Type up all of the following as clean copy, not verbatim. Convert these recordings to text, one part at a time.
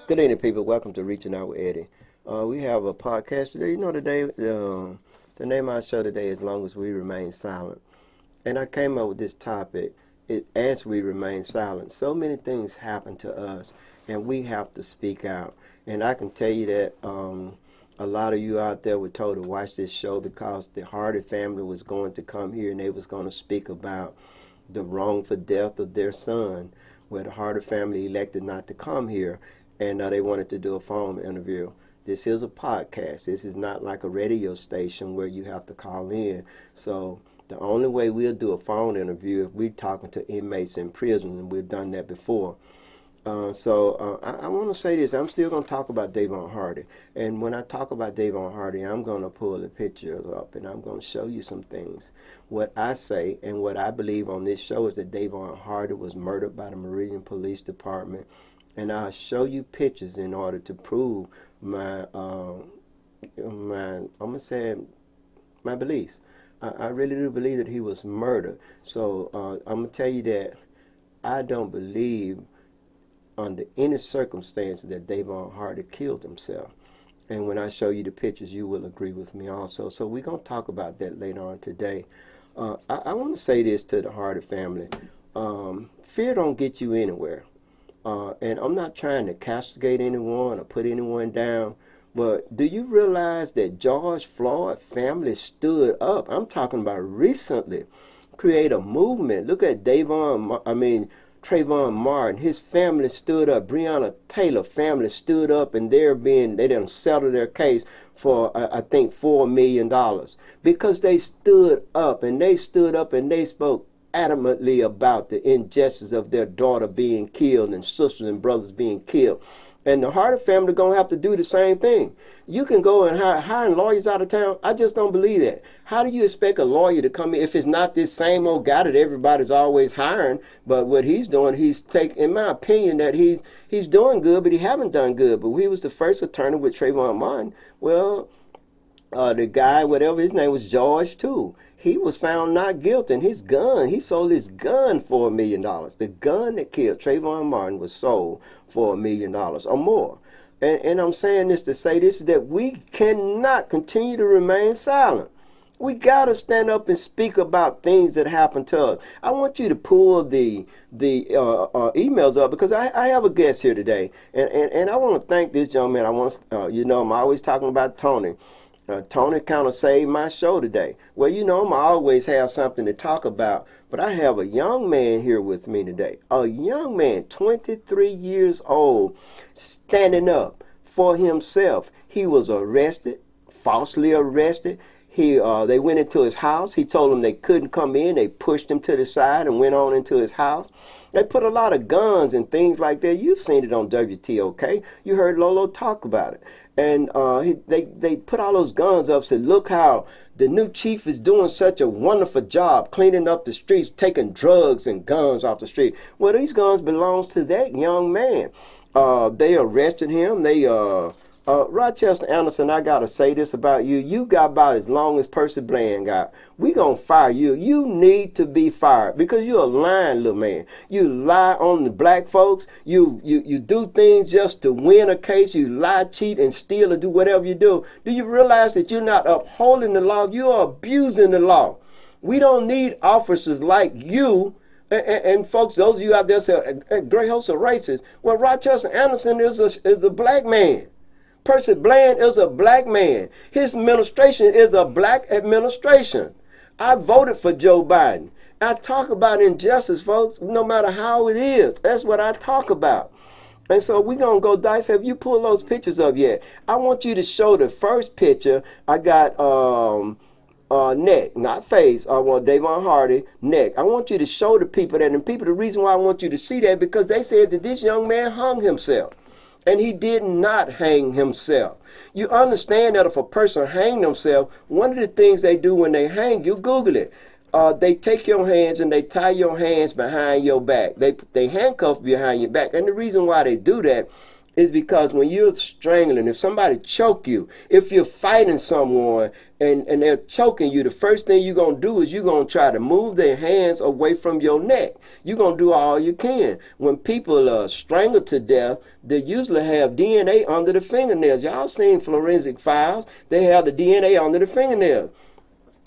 Good evening, people. Welcome to Reaching Out with Eddie. We have a podcast today. Today the name of our show today is "Long as We Remain Silent," and I came up with this topic. As we remain silent, so many things happen to us, and we have to speak out. And I can tell you that a lot of you out there were told to watch this show because the Hardy family was going to come here and they was going to speak about the wrongful death of their son, where the Hardy family elected not to come here, and they wanted to do a phone interview. This is a podcast. This is not like a radio station where you have to call in. So the only way we'll do a phone interview if we're talking to inmates in prison, and we've done that before. I want to say this. I'm still going to talk about Davon Hardy. And when I talk about Davon Hardy, I'm going to pull the pictures up and I'm going to show you some things. What I say and what I believe on this show is that Davon Hardy was murdered by the Meridian Police Department. And I'll show you pictures in order to prove my beliefs. I really do believe that he was murdered. So I'm going to tell you that I don't believe under any circumstances that Davon Hardy killed himself. And when I show you the pictures, you will agree with me also. So we're going to talk about that later on today. I want to say this to the Hardy family. Fear don't get you anywhere. And I'm not trying to castigate anyone or put anyone down, but do you realize that George Floyd family stood up? I'm talking about recently, create a movement. Look at Trayvon Martin, his family stood up. Breonna Taylor family stood up, and they didn't settle their case for I think $4 million because they stood up and they spoke adamantly about the injustice of their daughter being killed and sisters and brothers being killed. And the Hardy family going to have to do the same thing. You can go and hiring lawyers out of town. I just don't believe that. How do you expect a lawyer to come in if it's not this same old guy that everybody's always hiring? But what he's doing, in my opinion, that he's doing good, but he haven't done good. But he was the first attorney with Trayvon Martin. Well, the guy, whatever his name was, George too. He was found not guilty, and he sold his gun for $1 million. The gun that killed Trayvon Martin was sold for $1 million or more. And I'm saying this to say this, is that we cannot continue to remain silent. We got to stand up and speak about things that happen to us. I want you to pull the emails up because I have a guest here today. And I want to thank this young man. I'm always talking about Tony. Tony kind of saved my show today. Well, I always have something to talk about, but I have a young man here with me today. A young man, 23 years old, standing up for himself. He was arrested, falsely arrested. They went into his house. He told them they couldn't come in. They pushed him to the side and went on into his house. They put a lot of guns and things like that. You've seen it on WTOK. You heard Lolo talk about it. And they put all those guns up, said, look how the new chief is doing such a wonderful job cleaning up the streets, taking drugs and guns off the street. Well, these guns belongs to that young man. They arrested him. Rochester Anderson, I got to say this about you. You got about as long as Percy Bland got. We going to fire you. You need to be fired because you're a lying little man. You lie on the black folks. You do things just to win a case. You lie, cheat, and steal or do whatever you do. Do you realize that you're not upholding the law? You are abusing the law. We don't need officers like you. And folks, those of you out there say, a great host of racists. Well, Rochester Anderson is a black man. Percy Bland is a black man. His administration is a black administration. I voted for Joe Biden. I talk about injustice, folks, no matter how it is. That's what I talk about. And so we're going to go, Dice, have you pulled those pictures up yet? I want you to show the first picture. I got neck, not face. I want Davon Hardy, neck. I want you to show the people that. And people, the reason why I want you to see that, because they said that this young man hung himself. And he did not hang himself. You understand that if a person hang themselves, one of the things they do when they hang, you Google it. They take your hands and they tie your hands behind your back. They handcuff behind your back. And the reason why they do that is because when you're strangling, if somebody choke you, if you're fighting someone and they're choking you, the first thing you're going to do is you're going to try to move their hands away from your neck. You're going to do all you can. When people are strangled to death, they usually have DNA under the fingernails. Y'all seen forensic files. They have the DNA under the fingernails.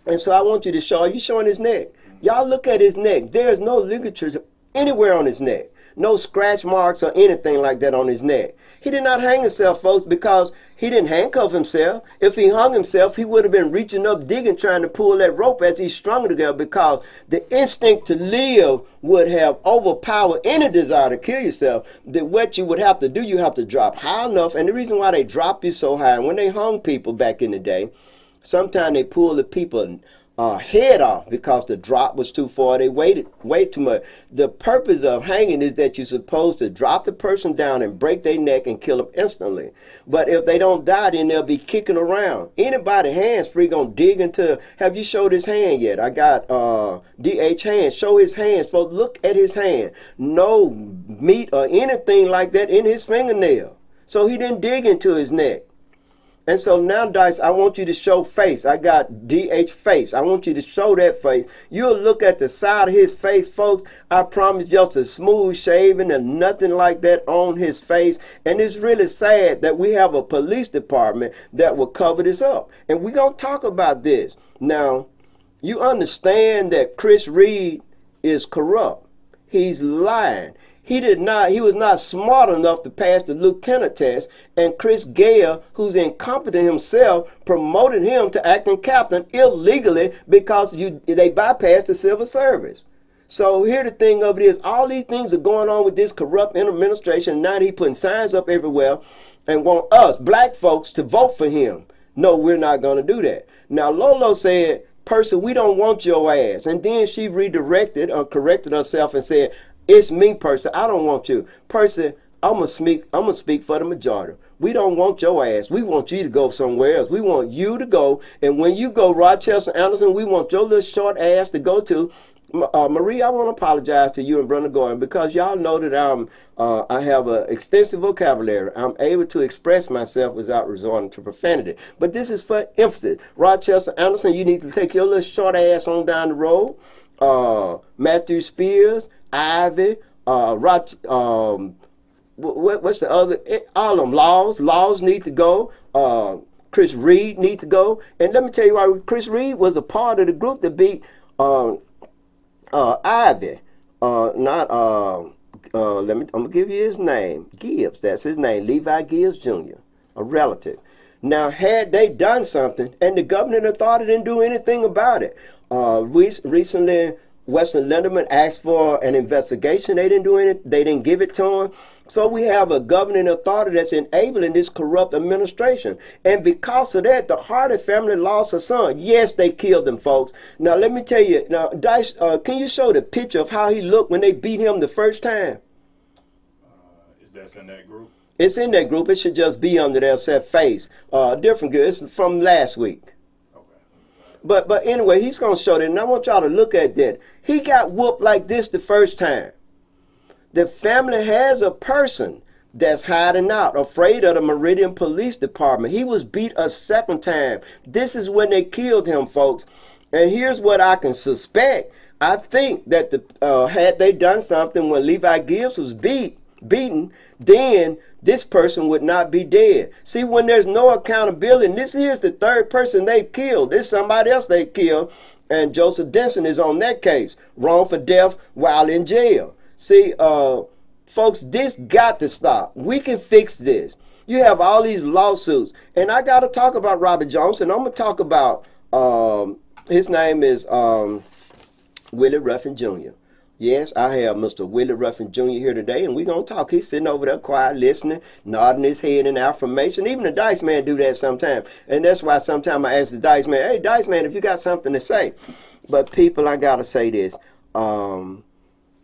And so I want you to show, are you showing his neck? Y'all look at his neck. There's no ligatures anywhere on his neck. No scratch marks or anything like that on his neck. He did not hang himself, folks, because he didn't handcuff himself. If he hung himself, he would have been reaching up, digging, trying to pull that rope as he strung it together, because the instinct to live would have overpowered any desire to kill yourself. That what you would have to do, you have to drop high enough. And the reason why they drop you so high, when they hung people back in the day, sometimes they pull the people head off because the drop was too far. They waited too much. The purpose of hanging is that you're supposed to drop the person down and break their neck and kill them instantly. But if they don't die, then they'll be kicking around. Anybody hands free gonna dig into. Have you showed his hand yet? I got DH hands. Show his hands, folks. Look at his hand. No meat or anything like that in his fingernail. So he didn't dig into his neck. And so now, Dice, I want you to show face. I got DH face. I want you to show that face. You'll look at the side of his face, folks. I promise, just a smooth shaving and nothing like that on his face. And it's really sad that we have a police department that will cover this up. And we're going to talk about this. Now, you understand that Chris Reed is corrupt. He's lying. He was not smart enough to pass the lieutenant test, and Chris Gale, who's incompetent himself, promoted him to acting captain illegally because they bypassed the civil service. So here the thing of it is, all these things are going on with this corrupt administration. Now he putting signs up everywhere and want us, black folks, to vote for him. No, we're not going to do that. Now Lolo said, "Person, we don't want your ass." And then she redirected or corrected herself and said, "It's me, Person. I don't want you. Person, I'm gonna speak for the majority. We don't want your ass. We want you to go somewhere else. We want you to go. And when you go, Rochester, Anderson, we want your little short ass to go to." Marie, I want to apologize to you and Brother Gordon, because y'all know that I have an extensive vocabulary. I'm able to express myself without resorting to profanity. But this is for emphasis. Rochester, Anderson, you need to take your little short ass on down the road. Matthew Spears, Ivy, what's the other? All of them. Laws need to go. Chris Reed need to go. And let me tell you why. Chris Reed was a part of the group that beat Ivy. I'm gonna give you his name. Gibbs. That's his name. Levi Gibbs Jr., a relative. Now, had they done something, and the governing authority didn't do anything about it. Recently, Western Linderman asked for an investigation. They didn't do anything. They didn't give it to him. So we have a governing authority that's enabling this corrupt administration. And because of that, the Hardy family lost a son. Yes, they killed him, folks. Now, let me tell you. Now, Dice, can you show the picture of how he looked when they beat him the first time? Is that in that group? It's in that group. It should just be under their set face. Different good. It's from last week. But anyway, he's going to show that, and I want y'all to look at that. He got whooped like this the first time. The family has a person that's hiding out, afraid of the Meridian Police Department. He was beat a second time. This is when they killed him, folks. And here's what I can suspect. I think that had they done something when Levi Gibbs was beaten, then this person would not be dead. See, when there's no accountability, and this is the third person they killed. This is somebody else they killed, and Joseph Denson is on that case, wrongful death while in jail. See, folks, this got to stop. We can fix this. You have all these lawsuits, and I got to talk about Robert Jones, and I'm going to talk about, his name is Willie Ruffin Jr. Yes, I have Mr. Willie Ruffin Jr. here today, and we're going to talk. He's sitting over there quiet, listening, nodding his head in affirmation. Even the Dice Man do that sometimes. And that's why sometimes I ask the Dice Man, "Hey, Dice Man, if you got something to say." But people, I got to say this.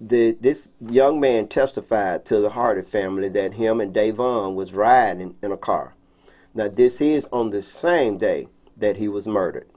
This young man testified to the Hardy family that him and Davon was riding in a car. Now, this is on the same day that he was murdered.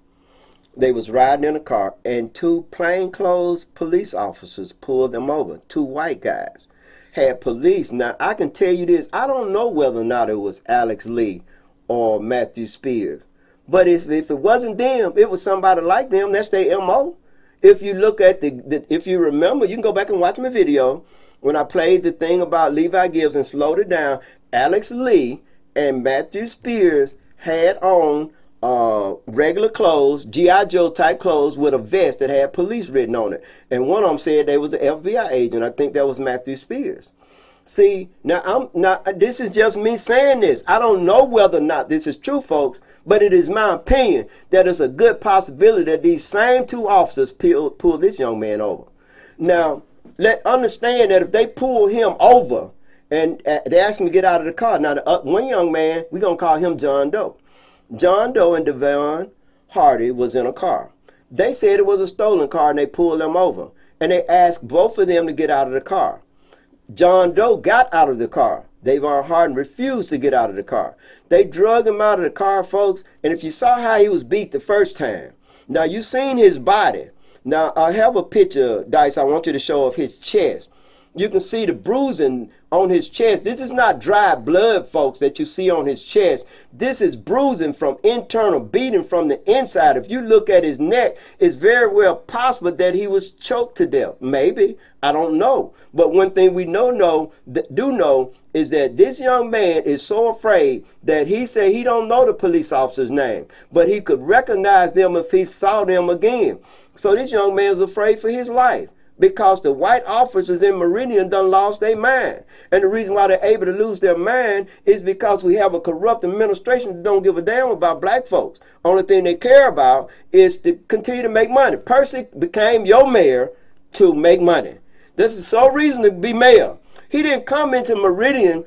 They was riding in a car, and two plainclothes police officers pulled them over, two white guys. had police. Now, I can tell you this. I don't know whether or not it was Alex Lee or Matthew Spears. But if it wasn't them, it was somebody like them. That's their MO. If you look at if you remember, you can go back and watch my video when I played the thing about Levi Gibbs and slowed it down. Alex Lee and Matthew Spears had on regular clothes, G.I. Joe type clothes with a vest that had police written on it. And one of them said they was an FBI agent. I think that was Matthew Spears. See, now this is just me saying this. I don't know whether or not this is true, folks, but it is my opinion that it's a good possibility that these same two officers pull this young man over. Now, understand that if they pull him over and they ask him to get out of the car, now one young man, we're going to call him John Doe. John Doe and Devon Hardy was in a car. They said it was a stolen car and they pulled them over. And they asked both of them to get out of the car. John Doe got out of the car. Devon Hardy refused to get out of the car. They drug him out of the car, folks. And if you saw how he was beat the first time, now you seen his body. Now I have a picture, Dice, I want you to show of his chest. You can see the bruising on his chest. This is not dry blood, folks, that you see on his chest. This is bruising from internal beating from the inside. If you look at his neck, it's very well possible that he was choked to death. Maybe. I don't know. But one thing we do know is that this young man is so afraid that he said he don't know the police officer's name, but he could recognize them if he saw them again. So this young man's afraid for his life, because the white officers in Meridian done lost their mind. And the reason why they're able to lose their mind is because we have a corrupt administration that don't give a damn about black folks. Only thing they care about is to continue to make money. Percy became your mayor to make money. This is so reason to be mayor. He didn't come into Meridian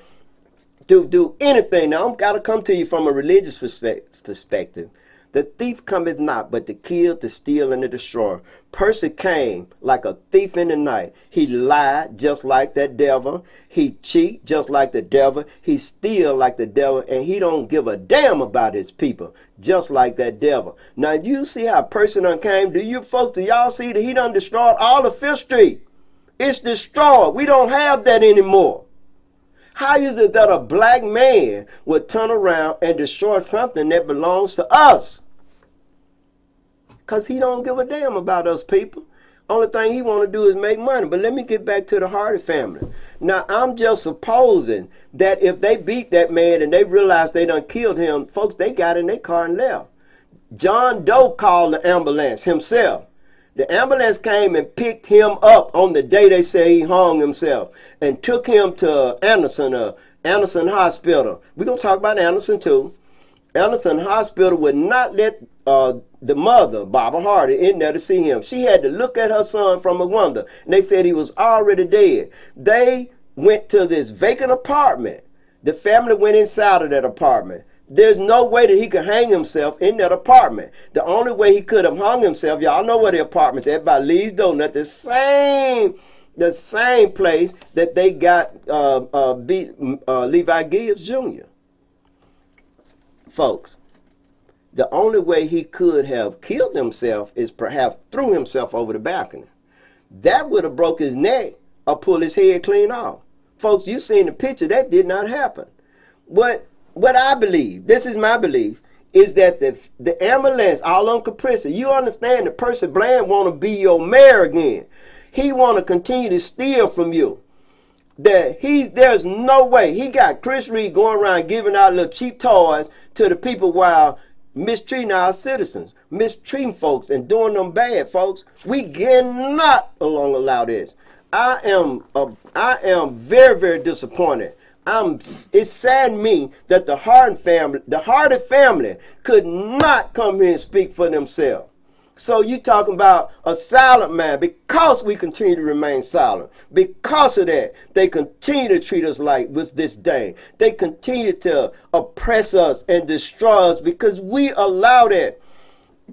to do anything. Now, I've got to come to you from a religious perspective. The thief cometh not, but to kill, to steal, and to destroy. Percy came like a thief in the night. He lied just like that devil. He cheat just like the devil. He steal like the devil. And he don't give a damn about his people, just like that devil. Now, you see how Percy done came? Do you folks, do y'all see that he done destroyed all of Fifth Street? It's destroyed. We don't have that anymore. How is it that a black man would turn around and destroy something that belongs to us? Because he don't give a damn about us people. Only thing he want to do is make money. But let me get back to the Hardy family. Now, I'm just supposing that if they beat that man and they realize they done killed him, folks, they got in their car and left. John Doe called the ambulance himself. The ambulance came and picked him up on the day they say he hung himself and took him to Anderson Hospital. We're going to talk about Anderson too. Anderson Hospital would not let the mother, Barbara Hardy, in there to see him. She had to look at her son from a window, and they said he was already dead. They went to this vacant apartment. The family went inside of that apartment. There's no way that he could hang himself in that apartment. The only way he could have hung himself, y'all know where the apartment's at, by Lee's Donut, the same place that they got beat Levi Gibbs Jr. Folks, the only way he could have killed himself is perhaps threw himself over the balcony. That would have broke his neck or pulled his head clean off. Folks, you seen the picture. That did not happen. What I believe, this is my belief, is that the ambulance all on Caprice, you understand that Percy Bland want to be your mayor again. He want to continue to steal from you. There's no way. He got Chris Reed going around giving out little cheap toys to the people while mistreating our citizens, mistreating folks and doing them bad, folks. We cannot allow this. I am very, very disappointed. It saddened me that the Hardy family could not come here and speak for themselves. So you talking about a silent man. Because we continue to remain silent, because of that, they continue to treat us like with disdain. They continue to oppress us and destroy us because we allow that.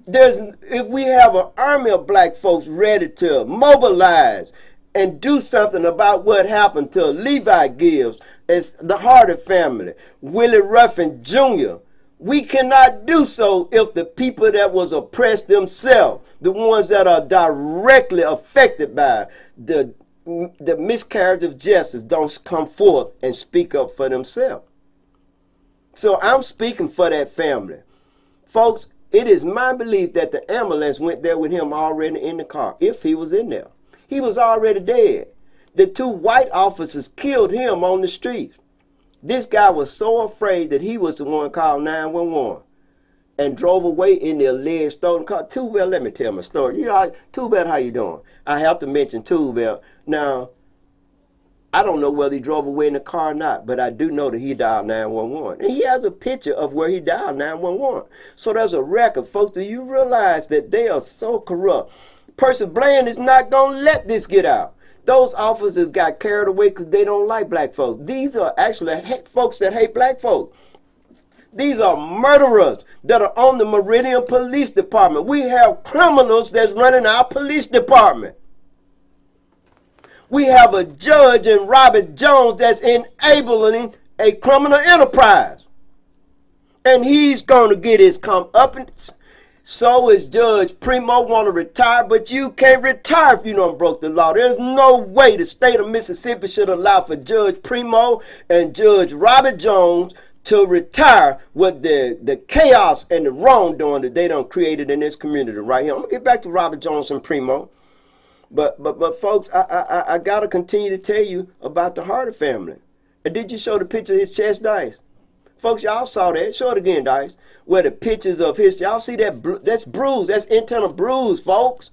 If we have an army of black folks ready to mobilize and do something about what happened to Levi Gibbs, it's the Hardy family, Willie Ruffin Jr., we cannot do so if the people that was oppressed themselves, the ones that are directly affected by the the miscarriage of justice don't come forth and speak up for themselves. So I'm speaking for that family. Folks, it is my belief that the ambulance went there with him already in the car, if he was in there. He was already dead. The 2 white officers killed him on the street. This guy was so afraid that he was the one called 911 and drove away in the alleged stolen car. Too Bell, let me tell my story. You know, Too Bell, how you doing? I have to mention Too Bell. Now, I don't know whether he drove away in the car or not, but I do know that he dialed 911. And he has a picture of where he dialed 911. So there's a record. Folks, do you realize that they are so corrupt? Percy Bland is not going to let this get out. Those officers got carried away because they don't like black folks. These are actually folks that hate black folks. These are murderers that are on the Meridian Police Department. We have criminals that's running our police department. We have a judge in Robert Jones that's enabling a criminal enterprise. And he's going to get his comeuppance. So is Judge Primo want to retire, but you can't retire if you don't broke the law. There's no way the state of Mississippi should allow for Judge Primo and Judge Robert Jones to retire with the chaos and the wrongdoing that they done created in this community right here. I'm going to get back to Robert Jones and Primo. But folks, I got to continue to tell you about the Harder family. And did you show the picture of his chest, Dice? Folks, y'all saw that. Show it again, Dice. Where the pictures of his, y'all see that? That's bruise. That's internal bruise, folks.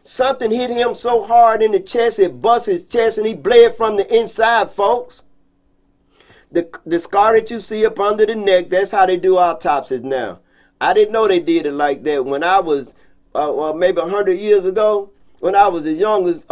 Something hit him so hard in the chest, it bust his chest and he bled from the inside, folks. The scar that you see up under the neck, that's how they do autopsies now. I didn't know they did it like that when I was maybe 100 years ago, when I was as young as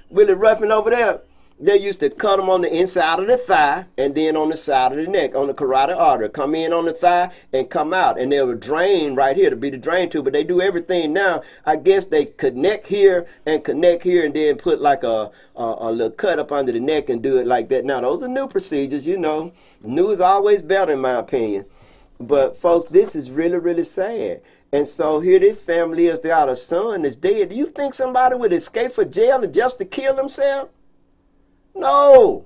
Willie Ruffin over there. They used to cut them on the inside of the thigh and then on the side of the neck, on the carotid artery. Come in on the thigh and come out. And they would drain right here to be the drain tube. But they do everything now. I guess they connect here and then put like a little cut up under the neck and do it like that. Now, those are new procedures, you know. New is always better in my opinion. But, folks, this is really, really sad. And so here this family is, they got a son that's dead. Do you think somebody would escape for jail and just to kill themselves? No.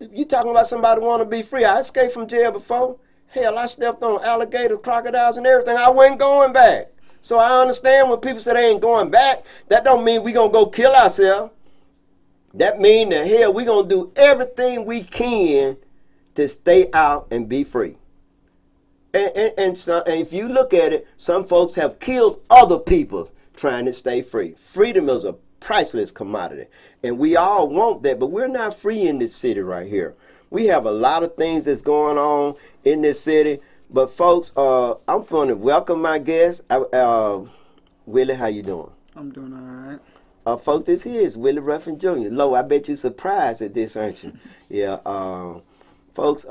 You talking about somebody want to be free. I escaped from jail before. Hell, I stepped on alligators, crocodiles, and everything. I wasn't going back. So I understand when people say they ain't going back. That don't mean we going to go kill ourselves. That mean that, hell, we going to do everything we can to stay out and be free. And if you look at it, some folks have killed other people trying to stay free. Freedom is a priceless commodity. And we all want that, but we're not free in this city right here. We have a lot of things that's going on in this city. But folks, I'm going to welcome my guest. Willie, how you doing? I'm doing all right. Folks, this here is Willie Ruffin Jr. Lo, I bet you're surprised at this, aren't you? Yeah. Folks,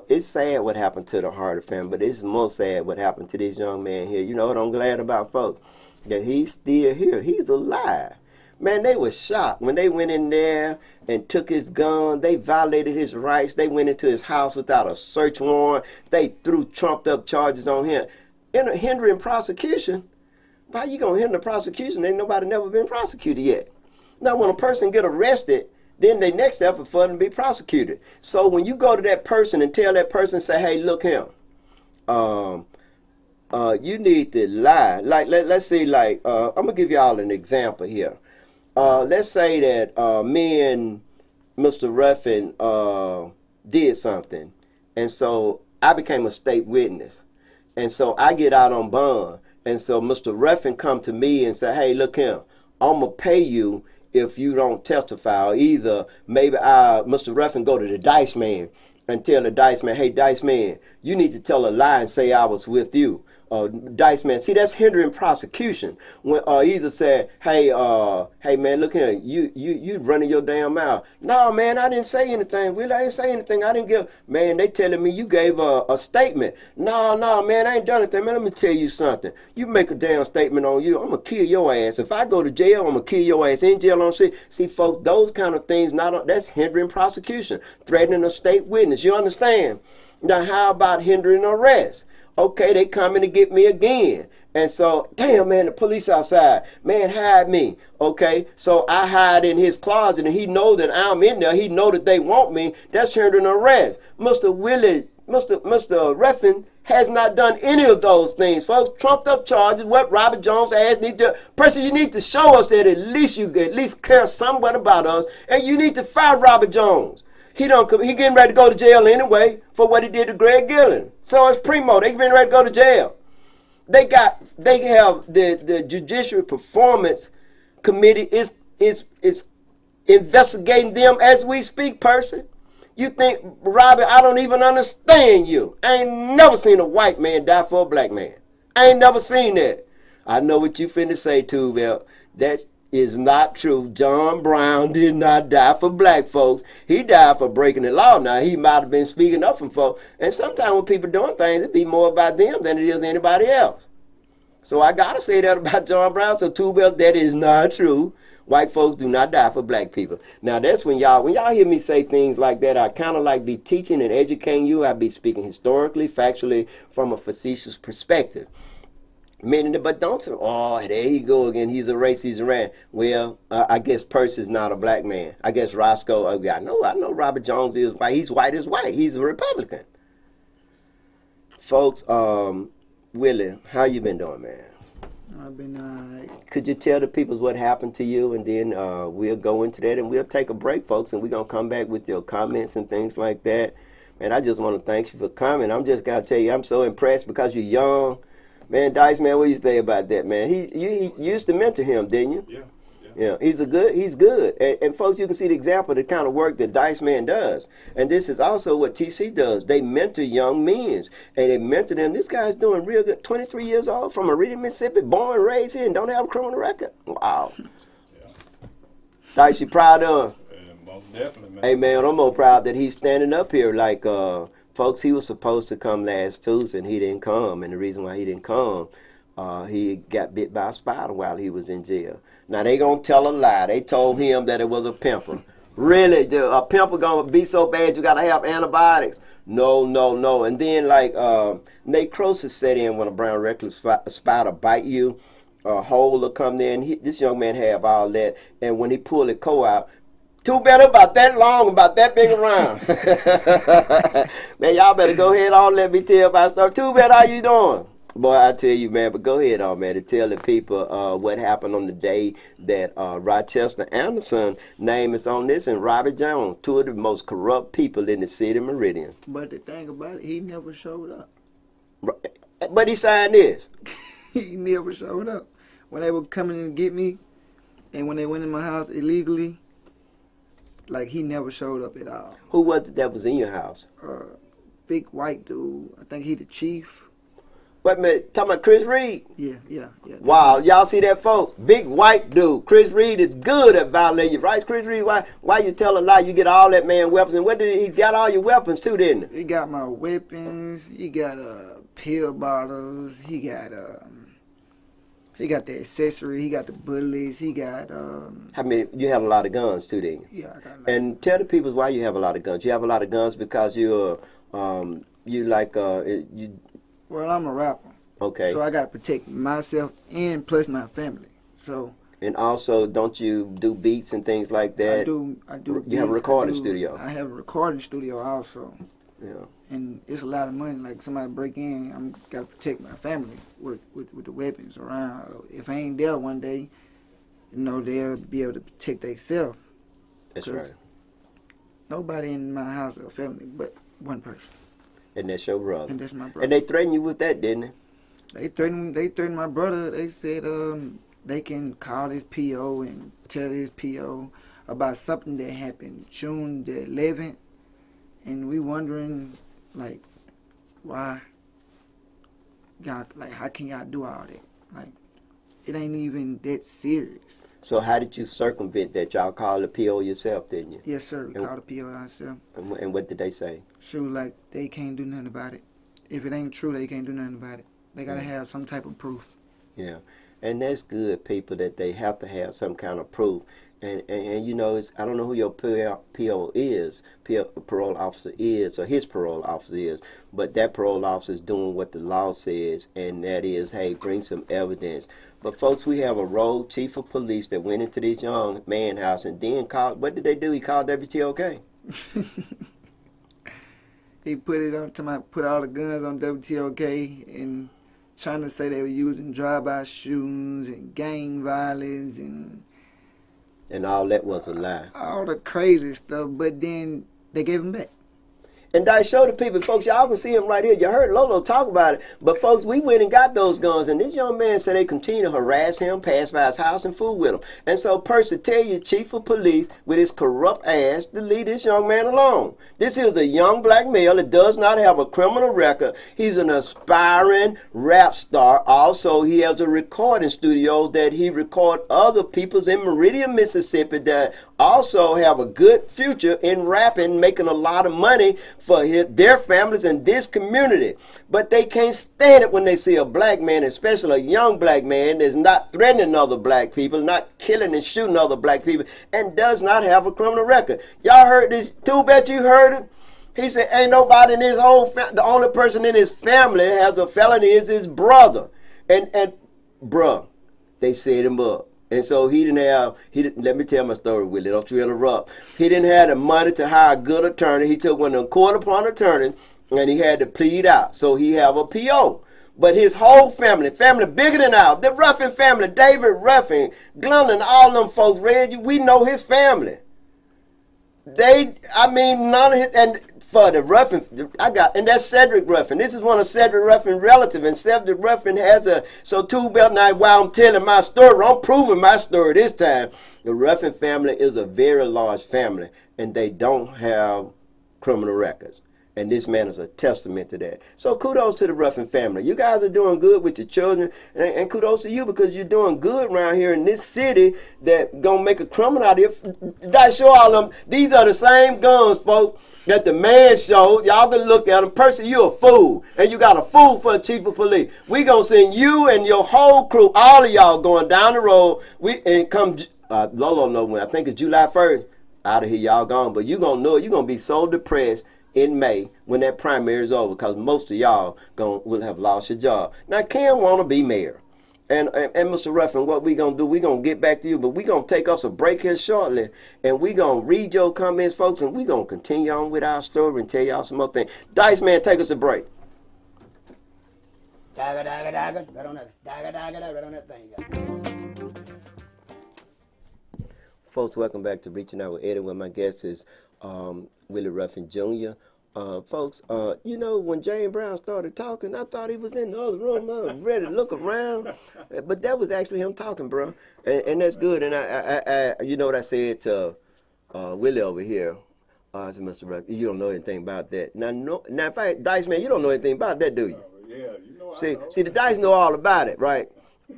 it's sad what happened to the Harder family, but it's more sad what happened to this young man here. You know what I'm glad about, folks? That he's still here. He's alive. Man, they were shocked when they went in there and took his gun. They violated his rights. They went into his house without a search warrant. They threw trumped up charges on him. Hindering prosecution? How you going to hinder prosecution? Ain't nobody never been prosecuted yet. Now, when a person get arrested, then the next step is for them to be prosecuted. So when you go to that person and tell that person, say, hey, look him, you need to lie. Like, let's say, like, I'm going to give you all an example here. Let's say that me and Mr. Ruffin did something, and so I became a state witness, and so I get out on bond, and so Mr. Ruffin come to me and say, hey, look here, I'm going to pay you if you don't testify, or either maybe Mr. Ruffin go to the Dice Man and tell the Dice Man, hey, Dice Man, you need to tell a lie and say I was with you. Dice Man, see, that's hindering prosecution. When either say, hey man, look here, you running your damn mouth. No, man, I didn't say anything. Really, I didn't say anything. I didn't give. Man, they telling me you gave a statement. No, man, I ain't done anything. Man, let me tell you something. You make a damn statement on you, I'm gonna kill your ass. If I go to jail, I'm gonna kill your ass in jail on shit. See, folks, those kind of things that's hindering prosecution, threatening a state witness. You understand? Now, how about hindering arrest? Okay, they coming to get me again. And so, damn, man, the police outside. Man, hide me. Okay, so I hide in his closet, and he know that I'm in there. He know that they want me. That's hindering arrest. Mr. Ruffin has not done any of those things, folks. Trumped up charges. What Robert Jones asked need to, person, you need to show us that at least you at least care somewhat about us, and you need to fire Robert Jones. He getting ready to go to jail anyway for what he did to Greg Gillen. So it's Primo. They getting ready to go to jail. They have the Judicial Performance Committee is investigating them as we speak, person. You think, Robert, I don't even understand you. I ain't never seen a white man die for a black man. I ain't never seen that. I know what you finna say, too, Bill. That is not true. John Brown did not die for black folks. He died for breaking the law. Now, he might have been speaking up for folks. And sometimes when people doing things, it be more about them than it is anybody else. So I got to say that about John Brown. So, too, Bill, that is not true. White folks do not die for black people. Now, that's when y'all hear me say things like that, I kind of like be teaching and educating you. I be speaking historically, factually, from a facetious perspective. Meaning, but don't say, oh, there you go again. He's a racist, he's a rat. Well, I guess Percy's not a black man. I guess Roscoe, I know Robert Jones is white. He's white as white. He's a Republican. Folks, Willie, how you been doing, man? I've been Could you tell the people what happened to you, and then we'll go into that, and we'll take a break, folks, and we're going to come back with your comments and things like that. Man, I just want to thank you for coming. I'm just got to tell you, I'm so impressed because you're young. Man, Dice, man, what do you say about that, man? You used to mentor him, didn't you? Yeah. Yeah, he's good. And folks, you can see the example of the kind of work that Dice Man does. And this is also what TC does. They mentor young men, and they mentor them. This guy's doing real good. 23 years old, from Meridian, Mississippi, born and raised here, and don't have a criminal record. Wow. Yeah. Dice, you proud of him? Most definitely, man. Hey, man, I'm more proud that he's standing up here like, folks, he was supposed to come last Tuesday, and he didn't come. And the reason why he didn't come, he got bit by a spider while he was in jail. Now, they going to tell a lie. They told him that it was a pimple. Really? A pimple going to be so bad you got to have antibiotics? No. And then, like, necrosis set in when a brown reckless spider bite you. A hole will come there, and this young man have all that. And when he pulled the coat out, too bad about that long, about that big around. Man, y'all better go ahead on, let me tell my story. Too bad, how you doing? Boy, I tell you, man, but go ahead on, man, to tell the people what happened on the day that Rochester Anderson name is on this, and Robert Jones, two of the most corrupt people in the city of Meridian. But the thing about it, he never showed up. But he signed this. He never showed up. When they were coming to get me, and when they went in my house illegally, like, he never showed up at all. Who was it that was in your house? Big white dude. I think he the chief. Wait a minute, talking about Chris Reed? Yeah. Wow, y'all see that, folks? Big white dude. Chris Reed is good at violating your rights. Chris Reed, why you tell a lie? You get all that man weapons, and what did he got all your weapons too, didn't he? He got my weapons. He got pill bottles. He got the accessory. He got the bullets. He got I mean, you have a lot of guns too, didn't you? Yeah, I got a lot. And tell the people why you have a lot of guns. You have a lot of guns because you're Well, I'm a rapper. Okay. So I got to protect myself and plus my family. So. And also, don't you do beats and things like that? I do. You have a recording studio. I have a recording studio also. Yeah. And it's a lot of money. Like, somebody break in, I'm got to protect my family with the weapons around. If I ain't there one day, they'll be able to protect themselves. That's right. Nobody in my house is a family but one person. And that's your brother. And that's my brother. And they threatened you with that, didn't they? They threatened my brother. They said they can call his PO and tell his PO about something that happened June the 11th. And we wondering, like, why y'all, like, how can y'all do all that? Like, it ain't even that serious. So how did you circumvent that? Y'all called the PO yourself, didn't you? Yes, sir. We called the PO ourselves. And what did they say? She was like, they can't do nothing about it. If it ain't true, they can't do nothing about it. They got to have some type of proof. Yeah. And that's good, people, that they have to have some kind of proof. And you know, I don't know who your PO is, parole officer is, or his parole officer is, but that parole officer is doing what the law says, and that is, hey, bring some evidence. But folks, we have a rogue chief of police that went into this young man house and then called, what did they do? He called WTOK. He put it on put all the guns on WTOK and trying to say they were using drive-by shootings and gang violence and all that was a lie. All the crazy stuff, but then they gave him back. And I showed the people, folks, y'all can see him right here. You heard Lolo talk about it. But, folks, we went and got those guns. And this young man said they continue to harass him, pass by his house, and fool with him. And so, Percy, tell your chief of police with his corrupt ass to leave this young man alone. This is a young black male that does not have a criminal record. He's an aspiring rap star. Also, he has a recording studio that he records other people's in Meridian, Mississippi that also have a good future in rapping, making a lot of money for their families and this community. But they can't stand it when they see a black man, especially a young black man that's not threatening other black people, not killing and shooting other black people, and does not have a criminal record. Y'all heard this? Too bad you heard it. He said, ain't nobody in his whole family, the only person in his family has a felony is his brother. And bruh, they set him up. And so let me tell my story, Willie, don't you interrupt. He didn't have the money to hire a good attorney. He took one of the court appointed attorneys and he had to plead out. So he have a PO. But his whole family bigger than ours, the Ruffin family, David Ruffin, Glendon, all them folks, Reggie, we know his family. None of his, and for the Ruffin, and that's Cedric Ruffin. This is one of Cedric Ruffin's relatives, and Cedric Ruffin has so two belt night while I'm telling my story, I'm proving my story this time. The Ruffin family is a very large family, and they don't have criminal records. And this man is a testament to that. So kudos to the Ruffin family. You guys are doing good with your children. And kudos to you because you're doing good around here in this city that going to make a criminal out of it. I show all them. These are the same guns, folks, that the man showed. Y'all can look at them. Percy, you a fool. And you got a fool for a chief of police. We going to send you and your whole crew, all of y'all going down the road. And come, Lolo know when. I think it's July 1st. Out of here, y'all gone. But you going to know it. You're going to be so depressed in May when that primary is over because most of y'all will have lost your job. Now, Cam want to be mayor. And Mr. Ruffin, what we going to do, we going to get back to you, but we going to take us a break here shortly, and we going to read your comments, folks, and we going to continue on with our story and tell y'all some more things. Dice Man, take us a break. Dagger, dagger, dagger, right on that. Dagger, dagger, dagger, right on that thing. Folks, welcome back to Reaching Out with Eddie, where my guest is Willie Ruffin Jr. Folks, you know, when James Brown started talking, I thought he was in the other room. I was ready to look around. But that was actually him talking, bro. And that's good. And I you know what I said to Willie over here? I said, Mr. Ruffin, you don't know anything about that. Now, in fact, Dice Man, you don't know anything about that, do you? Yeah, you know. See, the Dice know all about it, right?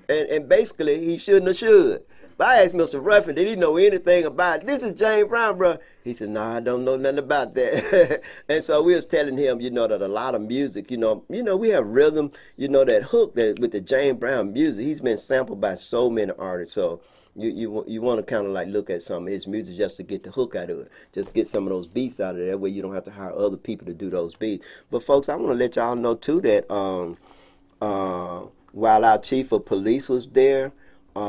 And basically, he shouldn't have should. But I asked Mr. Ruffin, did he know anything about it? This is James Brown, bro. He said, nah, I don't know nothing about that. And so we was telling him, you know, that a lot of music, you know, we have rhythm, you know, that hook that with the James Brown music. He's been sampled by so many artists. So you want to kind of like look at some of his music just to get the hook out of it. Just get some of those beats out of there. That way you don't have to hire other people to do those beats. But folks, I want to let y'all know too that while our chief of police was there,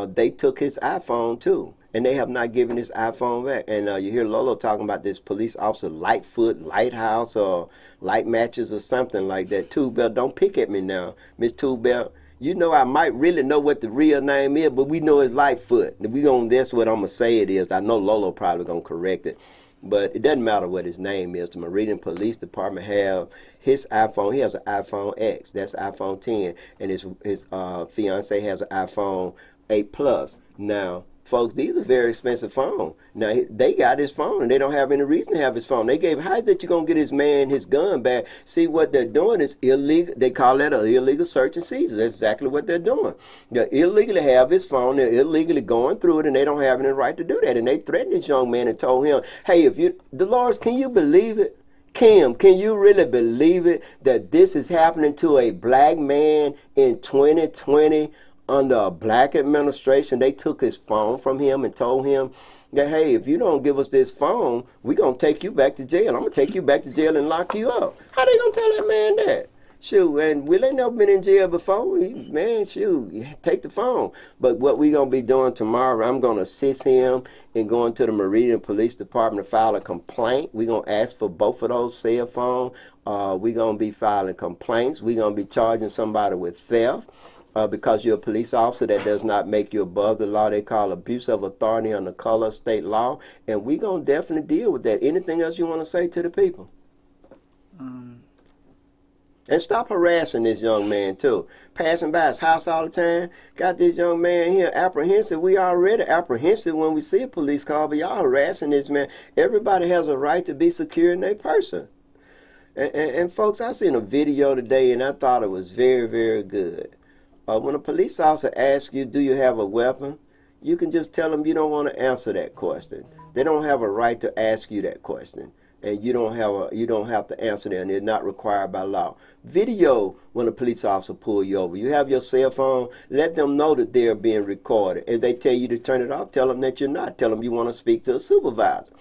they took his iPhone too, and they have not given his iPhone back. And you hear Lolo talking about this police officer Lightfoot, Lighthouse, or Light Matches or something like that. Two Belt, don't pick at me now, Miss Two Belt. You know I might really know what the real name is, but we know it's Lightfoot. That's what I'm gonna say it is. I know Lolo probably gonna correct it. But it doesn't matter what his name is. The Meridian Police Department have his iPhone. He has an iPhone X. That's iPhone 10. And his fiance has an iPhone 8 Plus. Now, folks, these are very expensive phones. Now, they got his phone, and they don't have any reason to have his phone. They gave, how is that you're going to get his man his gun back? See, what they're doing is illegal. They call that an illegal search and seizure. That's exactly what they're doing. They illegally have his phone. They're illegally going through it, and they don't have any right to do that. And they threatened this young man and told him, hey, Dolores, can you believe it? Kim, can you really believe it that this is happening to a black man in 2020? under a black administration, they took his phone from him and told him that, hey, if you don't give us this phone, we're going to take you back to jail. I'm going to take you back to jail and lock you up. How they going to tell that man that? Shoot, and Willie never been in jail before. Man, shoot, take the phone. But what we going to be doing tomorrow, I'm going to assist him in going to the Meridian Police Department to file a complaint. We're going to ask for both of those cell phones. We're going to be filing complaints. We're going to be charging somebody with theft. Because you're a police officer, that does not make you above the law. They call abuse of authority under color of state law. And we're going to definitely deal with that. Anything else you want to say to the people? And stop harassing this young man, too. Passing by his house all the time. Got this young man here apprehensive. We already apprehensive when we see a police car, but y'all harassing this man. Everybody has a right to be secure in their person. And folks, I seen a video today, and I thought it was very, very good. When a police officer asks you, do you have a weapon, you can just tell them you don't want to answer that question. They don't have a right to ask you that question. And you don't have to answer them. They're not required by law. Video when a police officer pull you over. You have your cell phone, let them know that they're being recorded. If they tell you to turn it off, tell them that you're not. Tell them you want to speak to a supervisor.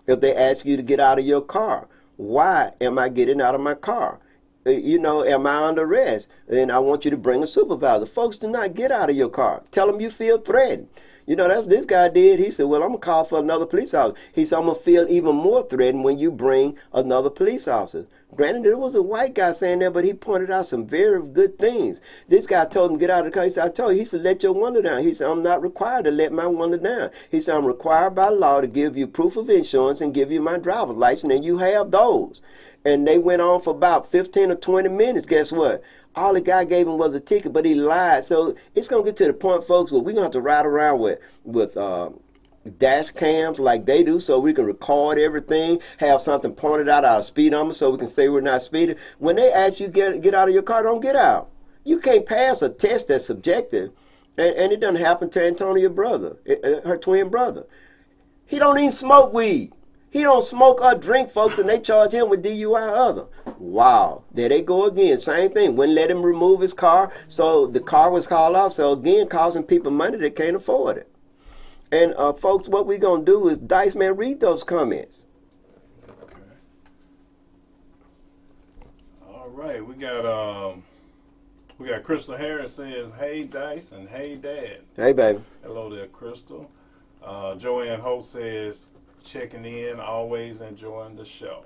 If they ask you to get out of your car, why am I getting out of my car? Am I under arrest? And I want you to bring a supervisor. Folks, do not get out of your car. Tell them you feel threatened. That's what this guy did. He said, well, I'm going to call for another police officer. He said, I'm going to feel even more threatened when you bring another police officer. Granted, there was a white guy saying that, but he pointed out some very good things. This guy told him, get out of the car. He said, I told you. He said, let your window down. He said, I'm not required to let my window down. He said, I'm required by law to give you proof of insurance and give you my driver's license, and you have those. And they went on for about 15 or 20 minutes. Guess what? All the guy gave him was a ticket, but he lied. So it's going to get to the point, folks, where we're going to have to ride around with dash cams like they do, so we can record everything, have something pointed out our speedometer so we can say we're not speeding. When they ask you get out of your car, don't get out. You can't pass a test that's subjective. And it doesn't happen to Antonia's brother, her twin brother. He don't even smoke weed. He don't smoke or drink, folks, and they charge him with DUI or other. Wow. There they go again. Same thing. Wouldn't let him remove his car, so the car was called off. So, again, causing people money that can't afford it. And, folks, what we're going to do is, Dice, man, read those comments. Okay. All right. We got Crystal Harris says, hey, Dice, and hey, Dad. Hey, baby. Hello there, Crystal. Joanne Holt says, checking in, always enjoying the show.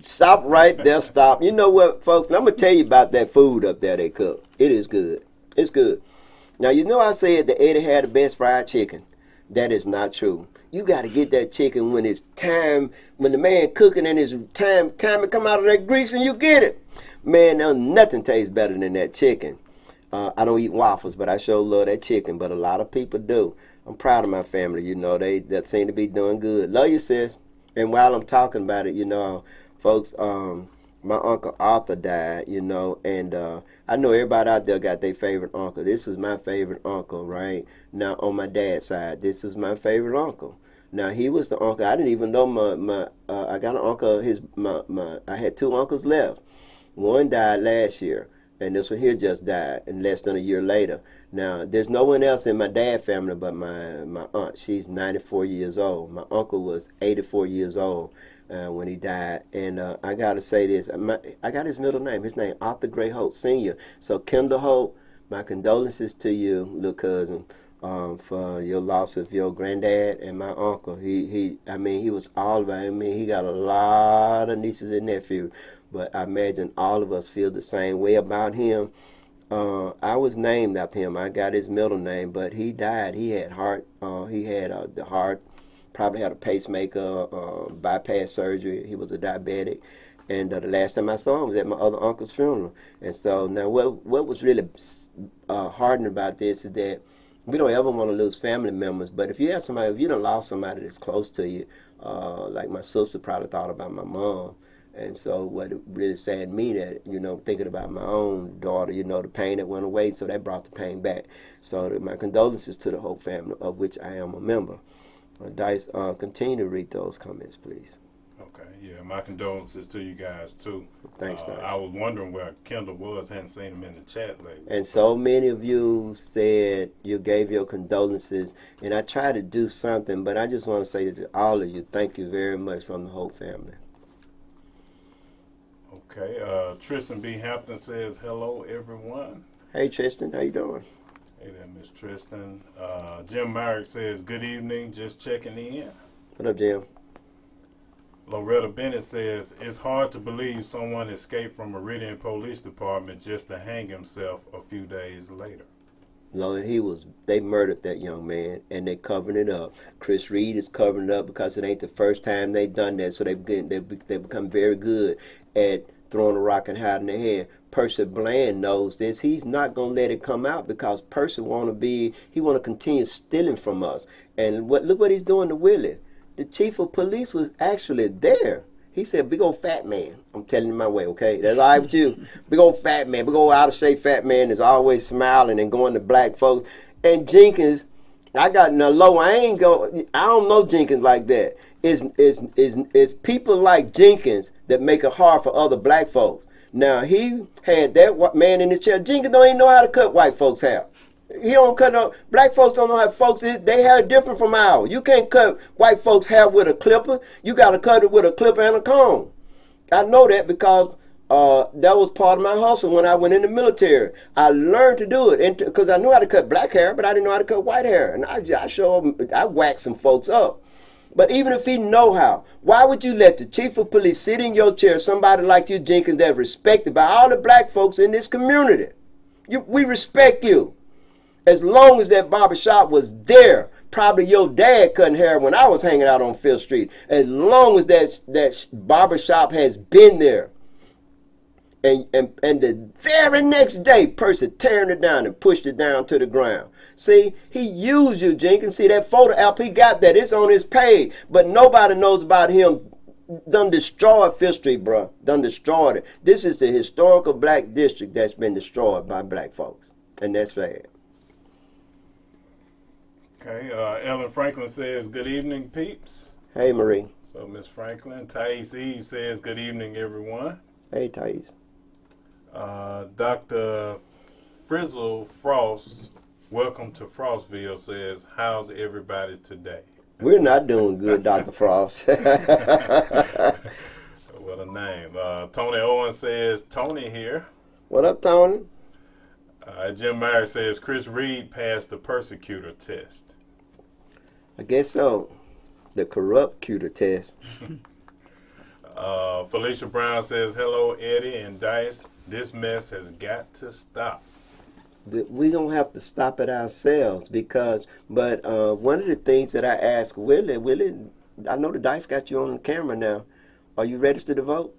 Stop right there, stop. You know what, folks? I'm going to tell you about that food up there they cook. It is good. It's good. Now, I said that Eddie had the best fried chicken. That is not true. You got to get that chicken when it's time, when the man cooking and it's time to come out of that grease and you get it. Man, nothing tastes better than that chicken. I don't eat waffles, but I sure love that chicken, but a lot of people do. I'm proud of my family, they seem to be doing good. Love you, sis. And while I'm talking about it, folks, my Uncle Arthur died, and I know everybody out there got their favorite uncle. This was my favorite uncle, right? Now, on my dad's side, this is my favorite uncle. Now, he was the uncle. I didn't even know I got an uncle, I had two uncles left. One died last year, and this one here just died, and less than a year later. Now, there's no one else in my dad's family but my aunt. She's 94 years old. My uncle was 84 years old when he died. And I got to say this. I got his middle name. His name, Arthur Gray Holt, Sr. So, Kendall Holt, my condolences to you, little cousin, for your loss of your granddad and my uncle. He was all about it. He got a lot of nieces and nephews. But I imagine all of us feel the same way about him. I was named after him. I got his middle name, but he died. He had the heart, probably had a pacemaker, bypass surgery. He was a diabetic. And the last time I saw him was at my other uncle's funeral. And so now what was really hardening about this is that we don't ever want to lose family members. But if you done lost somebody that's close to you, like my sister probably thought about my mom. And so what it really saddened me that, thinking about my own daughter, the pain that went away, so that brought the pain back. So my condolences to the whole family, of which I am a member. Dice, continue to read those comments, please. Okay. Okay, yeah, my condolences to you guys too. Thanks, I was wondering where Kendall was. Hadn't seen him in the chat lately. And so many of you said you gave your condolences, and I tried to do something, but I just want to say to all of you, thank you very much from the whole family. Okay, Tristan B. Hampton says, hello, everyone. Hey, Tristan, how you doing? Hey there, Miss Tristan. Jim Myrick says, good evening, just checking in. What up, Jim? Loretta Bennett says, it's hard to believe someone escaped from Meridian Police Department just to hang himself a few days later. Lord, they murdered that young man, and they covering it up. Chris Reed is covering it up because it ain't the first time they done that, so they become very good at throwing a rock and hiding their head. Percy Bland knows this. He's not going to let it come out because Percy want to continue stealing from us. And look what he's doing to Willie. The chief of police was actually there. He said, big old fat man. I'm telling you my way, okay? That's all right with you. Big old fat man, big old out of shape fat man is always smiling and going to black folks. And Jenkins, I don't know Jenkins like that. It's people like Jenkins that make it hard for other black folks. Now, he had that man in his chair. Jenkins don't even know how to cut white folks' hair. He don't cut no, black folks don't know how folks is. They hair different from ours. You can't cut white folks' hair with a clipper. You got to cut it with a clipper and a comb. I know that because that was part of my hustle when I went in the military. I learned to do it because I knew how to cut black hair, but I didn't know how to cut white hair. And I whacked some folks up. But even if he know how, why would you let the chief of police sit in your chair, somebody like you, Jenkins, that's respected by all the black folks in this community? We respect you. As long as that barbershop was there, probably your dad cutting hair when I was hanging out on 5th Street. As long as that barbershop has been there. And the very next day, Percy tearing it down and pushed it down to the ground. See, he used you, Jenkins. See, that photo album, he got that. It's on his page. But nobody knows about him. Done destroyed 5th Street, bro. Done destroyed it. This is the historical black district that's been destroyed by black folks. And that's sad. Okay, Ellen Franklin says, good evening, peeps. Hey, Marie. So, Miss Franklin. Thais E. says, good evening, everyone. Hey, Thais. Dr. Frizzle Frost, welcome to Frostville, says, how's everybody today? We're not doing good, Dr. Frost. What a name. Tony Owen says, Tony here. What up, Tony? Jim Myers says, Chris Reed passed the persecutor test. I guess so. The corrupt cuter test. Felicia Brown says, hello, Eddie and Dice. This mess has got to stop. We're going to have to stop it ourselves but one of the things that I asked Willie, I know the Dice got you on the camera now. Are you registered to vote?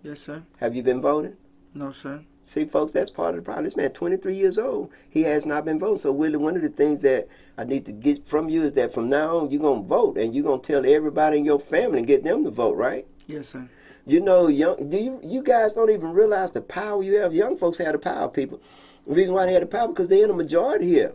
Yes, sir. Have you been voting? No, sir. See, folks, that's part of the problem. This man, 23 years old, he has not been voting. So, Willie, one of the things that I need to get from you is that from now on, you're going to vote, and you're going to tell everybody in your family and get them to vote, right? Yes, sir. You know, you guys don't even realize the power you have. Young folks have the power, people. The reason why they have the power because they're in the majority here.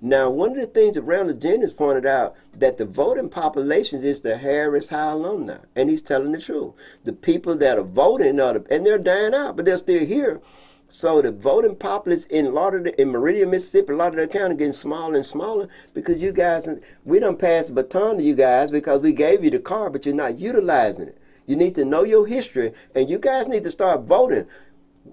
Now, one of the things that Randall Jennings pointed out, that the voting populations is the Harris High alumni, and he's telling the truth. The people that are voting, and they're dying out, but they're still here. So the voting populace in Meridian, Mississippi, Lauderdale County getting smaller and smaller because you guys, we done passed the baton to you guys because we gave you the car, but you're not utilizing it. You need to know your history, and you guys need to start voting.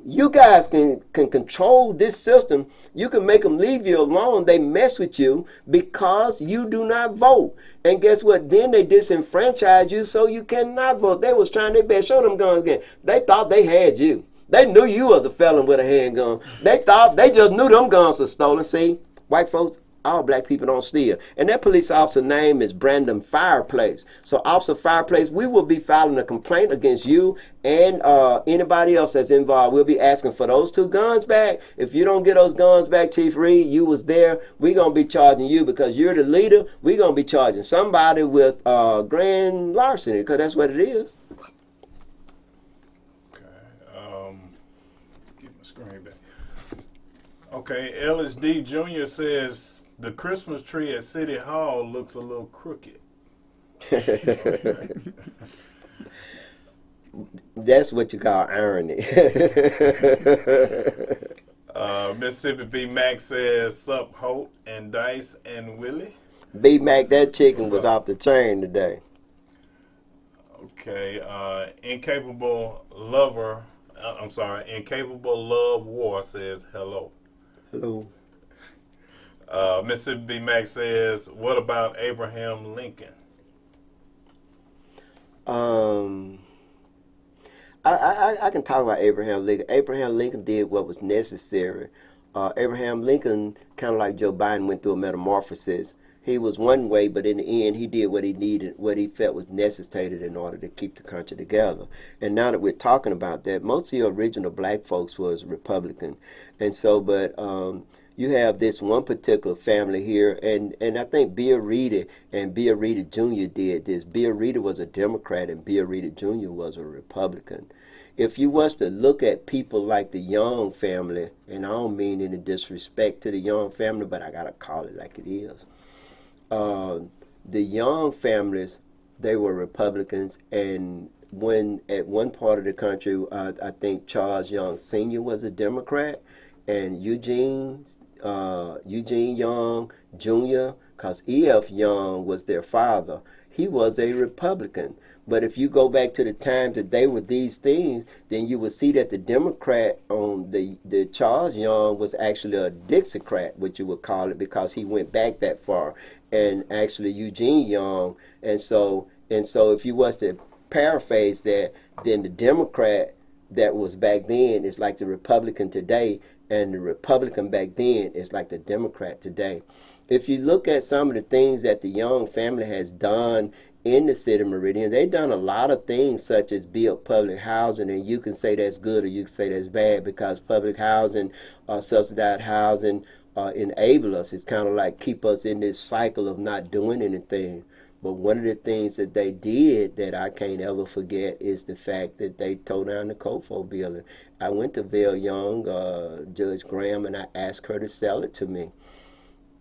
You guys can control this system. You can make them leave you alone. They mess with you because you do not vote. And guess what? Then they disenfranchise you so you cannot vote. They was trying their best. Show them guns again. They thought they had you. They knew you was a felon with a handgun. They just knew them guns were stolen. See, white folks, all black people don't steal. And that police officer name is Brandon Fireplace. So, Officer Fireplace, we will be filing a complaint against you and anybody else that's involved. We'll be asking for those 2 guns back. If you don't get those guns back, Chief Reed, you was there. We're going to be charging you because you're the leader. We're going to be charging somebody with grand larceny because that's what it is. Get my screen back. Okay, LSD Jr. says, the Christmas tree at City Hall looks a little crooked. That's what you call irony. Mississippi B Mac says, "Sup, Holt and Dice and Willie." B Mac, that chicken was off the chain today. Okay, incapable lover. I'm sorry, incapable love war says hello. Hello. Mississippi B Mac says, "What about Abraham Lincoln?" I can talk about Abraham Lincoln. Abraham Lincoln did what was necessary. Abraham Lincoln, kind of like Joe Biden, went through a metamorphosis. He was one way, but in the end, he did what he needed, what he felt was necessitated in order to keep the country together. And now that we're talking about that, most of the original black folks was Republican. And so, but you have this one particular family here, and I think Bill Reedy and Bill Reedy Jr. did this. Bill Reedy was a Democrat and Bill Reedy Jr. was a Republican. If you was to look at people like the Young family, and I don't mean any disrespect to the Young family, but I gotta call it like it is. The Young families, they were Republicans, and when at one part of the country, I think Charles Young Sr. was a Democrat, and Eugene Young Jr., because E.F. Young was their father, he was a Republican. But if you go back to the time that they were these things, then you will see that the Democrat on the Charles Young was actually a Dixiecrat, what you would call it, because he went back that far. And actually Eugene Young, and so if you was to paraphrase that, then the Democrat that was back then is like the Republican today, and the Republican back then is like the Democrat today. If you look at some of the things that the Young family has done in the city of Meridian, they've done a lot of things such as build public housing, and you can say that's good or you can say that's bad, because public housing, subsidized housing, enable us. It's kind of like keep us in this cycle of not doing anything. But one of the things that they did that I can't ever forget is the fact that they tore down the COFO building. I went to Vail Young, Judge Graham, and I asked her to sell it to me.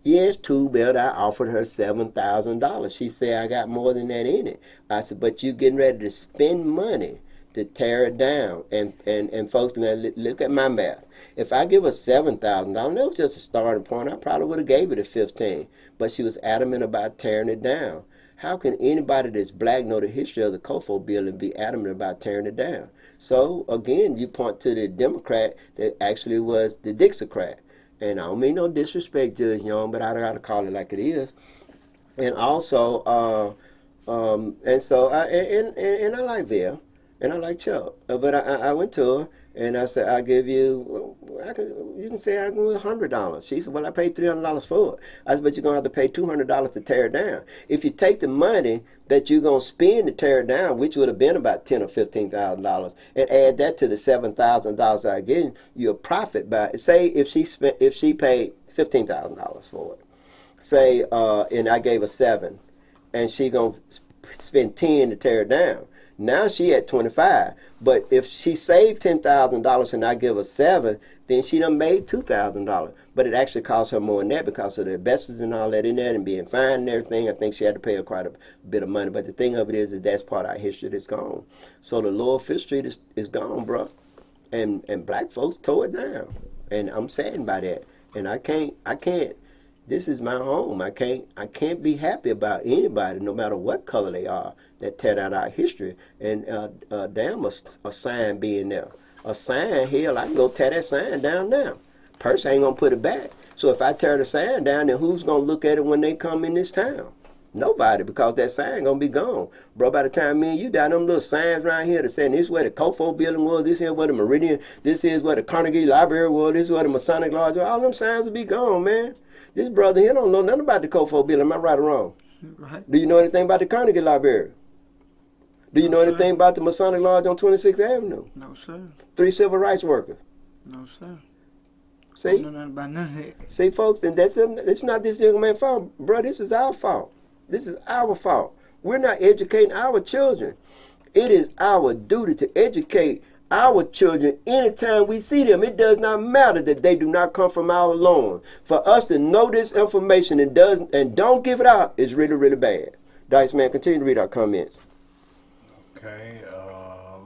Yes, too bad. I offered her $7,000. She said, I got more than that in it. I said, but you getting ready to spend money to tear it down. And folks, now look at my math. If I give her $7,000, that was just a starting point. I probably would have gave it a 15. But she was adamant about tearing it down. How can anybody that's black know the history of the COFO bill and be adamant about tearing it down? So, again, you point to the Democrat that actually was the Dixiecrat. And I don't mean no disrespect, Judge Young, but I got to call it like it is. And also, and I like Vail, and I like Chuck. But I went to her, and I said, I'll give you, you can say I can give $100. She said, well, I paid $300 for it. I said, but you're going to have to pay $200 to tear it down. If you take the money that you're going to spend to tear it down, which would have been about $10,000 or $15,000, and add that to the $7,000 I get, you'll profit by it. Say if she paid $15,000 for it, say, and I gave her $7,000, and she going to spend $10,000 to tear it down. Now she at 25, but if she saved $10,000 and I give her $7,000, then she done made $2,000. But it actually cost her more than that because of the investors and all that in there and being fined and everything. I think she had to pay her quite a bit of money. But the thing of it is that that's part of our history that's gone. So the Lower Fifth Street is gone, bro, and black folks tore it down, and I'm saddened by that. And I can't. This is my home. I can't be happy about anybody, no matter what color they are, that tear down our history. And damn a sign being there. A sign, hell, I can go tear that sign down now. Person ain't gonna put it back. So if I tear the sign down, then who's gonna look at it when they come in this town? Nobody, because that sign gonna be gone. Bro, by the time me and you got them little signs around here that saying this is where the COFO building was, this is where the Meridian, this is where the Carnegie Library was, this is where the Masonic Lodge was, all them signs will be gone, man. This brother here don't know nothing about the COFO building. Am I right or wrong? Right. Do you know anything about the Carnegie Library? Do you know anything about the Masonic Lodge on 26th Avenue? No, sir. 3 civil rights workers. No, sir. See? I don't know nothing about none of that. See, folks, and it's not this young man's fault. Bro, this is our fault. This is our fault. We're not educating our children. It is our duty to educate our children anytime we see them. It does not matter that they do not come from our lawn. For us to know this information and don't give it out is really, really bad. Dice Man, continue to read our comments. Okay,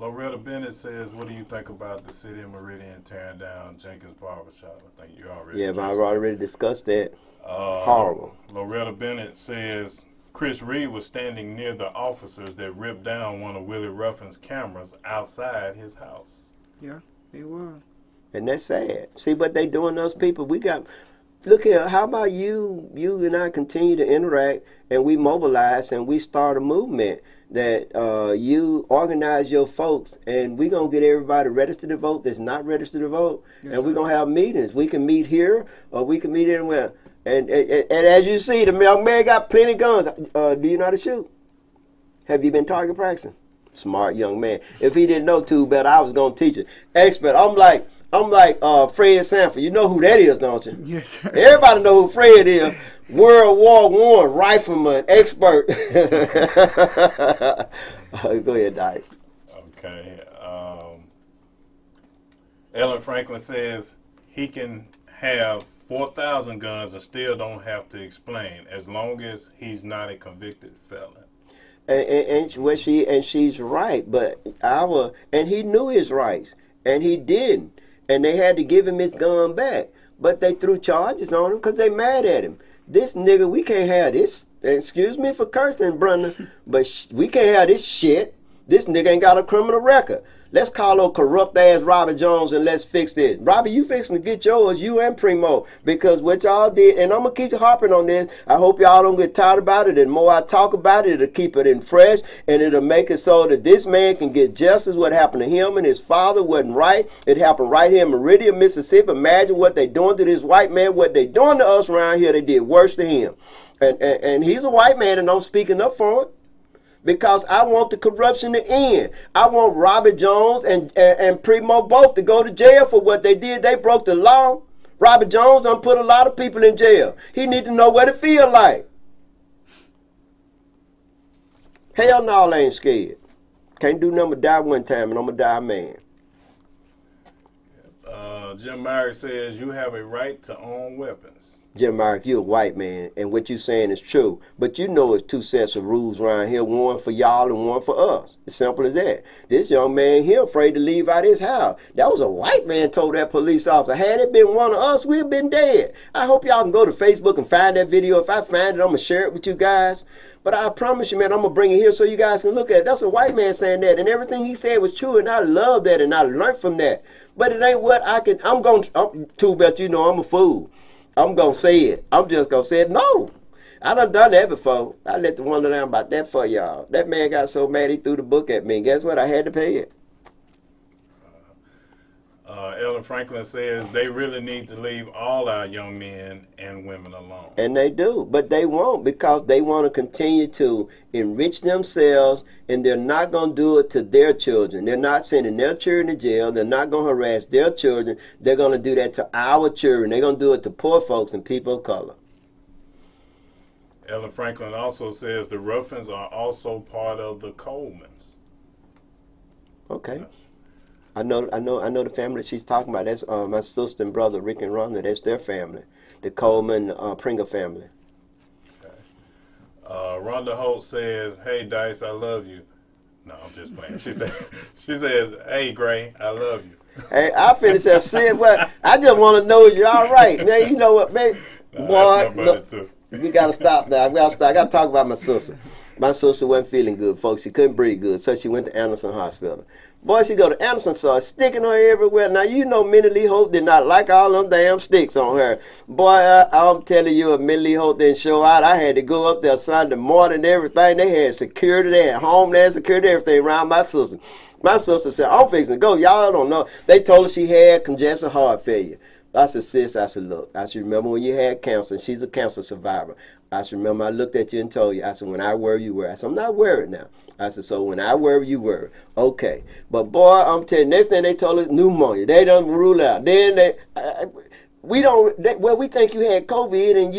Loretta Bennett says, what do you think about the city of Meridian tearing down Jenkins Barbershop? I think you already Yeah, but I've addressed already discussed that. Horrible. Loretta Bennett says, Chris Reed was standing near the officers that ripped down one of Willie Ruffin's cameras outside his house. Yeah, he was. And that's sad. See what they doing to us people? We got, look here, how about you and I continue to interact and we mobilize and we start a movement that you organize your folks and we're going to get everybody registered to vote that's not registered to vote. Yes, and we're going to have meetings. We can meet here or we can meet anywhere. And as you see, the young man got plenty of guns. Do you know how to shoot? Have you been target practicing? Smart young man. If he didn't know too bad, I was gonna teach it. Expert. I'm like Fred Sanford. You know who that is, don't you? Yes. Everybody know who Fred is. World War I rifleman, expert. Go ahead, Dice. Okay. Ellen Franklin says he can have 4,000 guns and still don't have to explain as long as he's not a convicted felon. And she's right, but he knew his rights, and he didn't, and they had to give him his gun back, but they threw charges on him because they mad at him. This nigga, we can't have this. Excuse me for cursing, brother, but we can't have this shit. This nigga ain't got a criminal record. Let's call old corrupt ass Robbie Jones and let's fix this. Robbie, you fixing to get yours, you and Primo, because what y'all did, and I'm going to keep harping on this. I hope y'all don't get tired about it. And the more I talk about it, it'll keep it in fresh, and it'll make it so that this man can get justice. What happened to him and his father wasn't right. It happened right here in Meridian, Mississippi. Imagine what they doing to this white man, what they doing to us around here, they did worse to him. And he's a white man and I'm speaking up for it. Because I want the corruption to end. I want Robbie Jones and Primo both to go to jail for what they did. They broke the law. Robbie Jones done put a lot of people in jail. He need to know what it feel like. Hell no, I ain't scared. Can't do nothing but die one time and I'm going to die a man. Jim Myrick says you have a right to own weapons. Jim Myrick, you a white man, and what you saying is true. But you know it's two sets of rules around here, one for y'all and one for us. As simple as that. This young man here afraid to leave out his house. That was a white man told that police officer. Had it been one of us, we'd have been dead. I hope y'all can go to Facebook and find that video. If I find it, I'm going to share it with you guys. But I promise you, man, I'm going to bring it here so you guys can look at it. That's a white man saying that, and everything he said was true, and I love that, and I learned from that. But it ain't what I can, too bad you know I'm a fool. I'm going to say it. I'm just going to say it. No. I done that before. I let the wonder down about that for y'all. That man got so mad he threw the book at me. And guess what? I had to pay it. Ellen Franklin says they really need to leave all our young men and women alone. And they do, but they won't because they want to continue to enrich themselves, and they're not going to do it to their children. They're not sending their children to jail. They're not going to harass their children. They're going to do that to our children. They're going to do it to poor folks and people of color. Ellen Franklin also says the Ruffins are also part of the Colemans. Okay. Yes. I know the family that she's talking about. That's my sister and brother, Rick and Rhonda. That's their family, the Coleman Pringle family. Okay. Rhonda Holt says, "Hey Dice, I love you." No, I'm just playing. She says, "Hey Gray, I love you." Hey, I finished that saying what I just want to know is you all right, man. You know what, man? Boy, look, we gotta stop now. I gotta talk about my sister. My sister wasn't feeling good, folks. She couldn't breathe good, so she went to Anderson Hospital. Boy, she go to Anderson, saw sticking her everywhere. Now, you know Minnie Lee Hope did not like all them damn sticks on her. Boy, I'm telling you, if Minnie Lee Hope didn't show out, I had to go up there Sunday morning and everything. They had security, they had homeland security, everything around my sister. My sister said, I'm fixing to go. Y'all don't know. They told her she had congestive heart failure. I said, sis, I said, look, I should remember when you had cancer, and she's a cancer survivor. I should remember I looked at you and told you, I said, when I worry, you worry. I said, I'm not worried now. I said, so when I worry, you worry. Okay. But boy, I'm telling you, next thing they told us, pneumonia. They done rule out. Then we think you had COVID and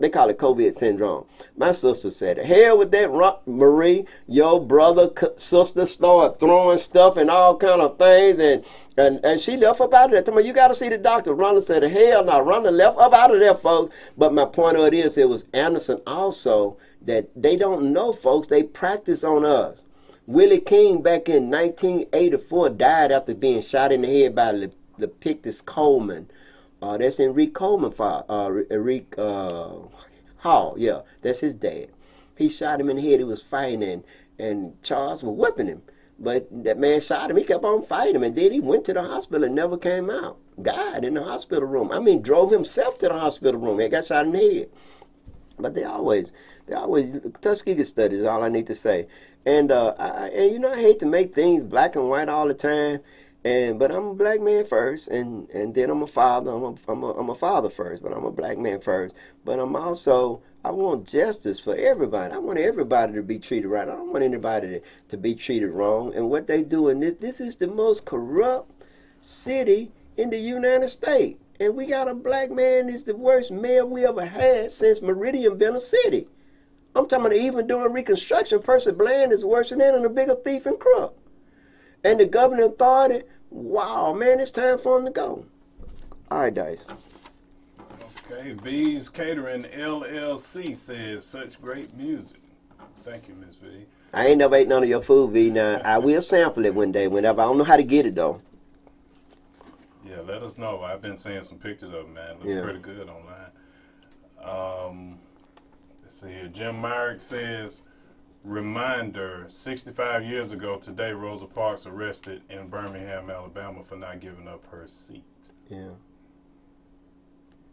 they call it COVID syndrome. My sister said, hell with that, Marie, your brother, sister started throwing stuff and all kind of things, and she left up out of there. Tell me, you got to see the doctor. Rhonda said, hell no, Rhonda left up out of there, folks. But my point of it is, it was Anderson also that they don't know, folks. They practice on us. Willie King back in 1984 died after being shot in the head by Lepictus Coleman. That's Enrique Coleman, Enrique Hall. Yeah, that's his dad. He shot him in the head. He was fighting, and Charles was whipping him. But that man shot him. He kept on fighting him, and then he went to the hospital and never came out. Died in the hospital room. I mean, drove himself to the hospital room. He got shot in the head. But they always, Tuskegee studies is all I need to say. And and you know, I hate to make things black and white all the time. But I'm a black man first, and then I'm a father. I'm a father first, but I'm a black man first. But I'm also, I want justice for everybody. I want everybody to be treated right. I don't want anybody to be treated wrong. And what they do in this is the most corrupt city in the United States. And we got a black man is the worst mayor we ever had since Meridian been a city. I'm talking about even during Reconstruction, Percy Bland is worse than that and a bigger thief and crook. And the governing authority, wow, man, it's time for him to go. All right, Dice. Okay, V's Catering LLC says such great music. Thank you, Miss V. I ain't never ate none of your food, V. Now, I will sample it one day, whenever. I don't know how to get it, though. Yeah, let us know. I've been seeing some pictures of it, man. It looks pretty good online. Let's see here. Jim Myrick says, reminder, 65 years ago today, Rosa Parks arrested in Birmingham, Alabama for not giving up her seat. Yeah.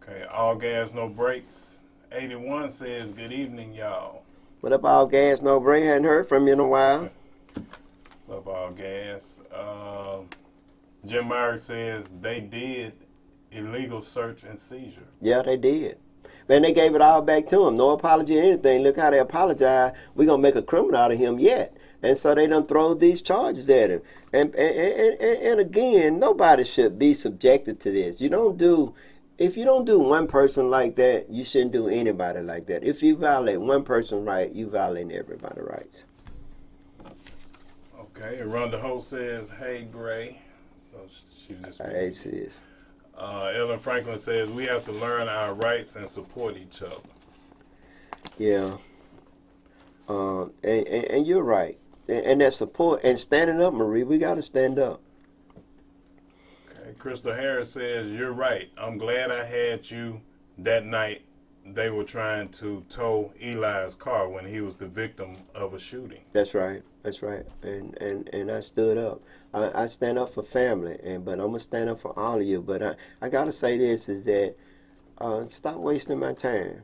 Okay, All Gas, No Brakes. 81 says, good evening, y'all. What up, All Gas, No Break? Hadn't heard from you in a while. What's up, All Gas? Jim Myrick says they did illegal search and seizure. Yeah, they did. Man, they gave it all back to him. No apology or anything. Look how they apologize. We're going to make a criminal out of him yet. And so they done throw these charges at him. And again, nobody should be subjected to this. If you don't do one person like that, you shouldn't do anybody like that. If you violate one person's right, you violate everybody's rights. Okay, Rhonda Holt says, hey, Gray. So she was just... Hey, sis. Ellen Franklin says, we have to learn our rights and support each other. Yeah. And you're right. And that support and standing up, Marie, we got to stand up. Okay. Crystal Harris says, you're right. I'm glad I had you that night. They were trying to tow Eli's car when he was the victim of a shooting. That's right. That's right. And I stood up. I stand up for family, but I'm going to stand up for all of you. But I got to say this is that stop wasting my time.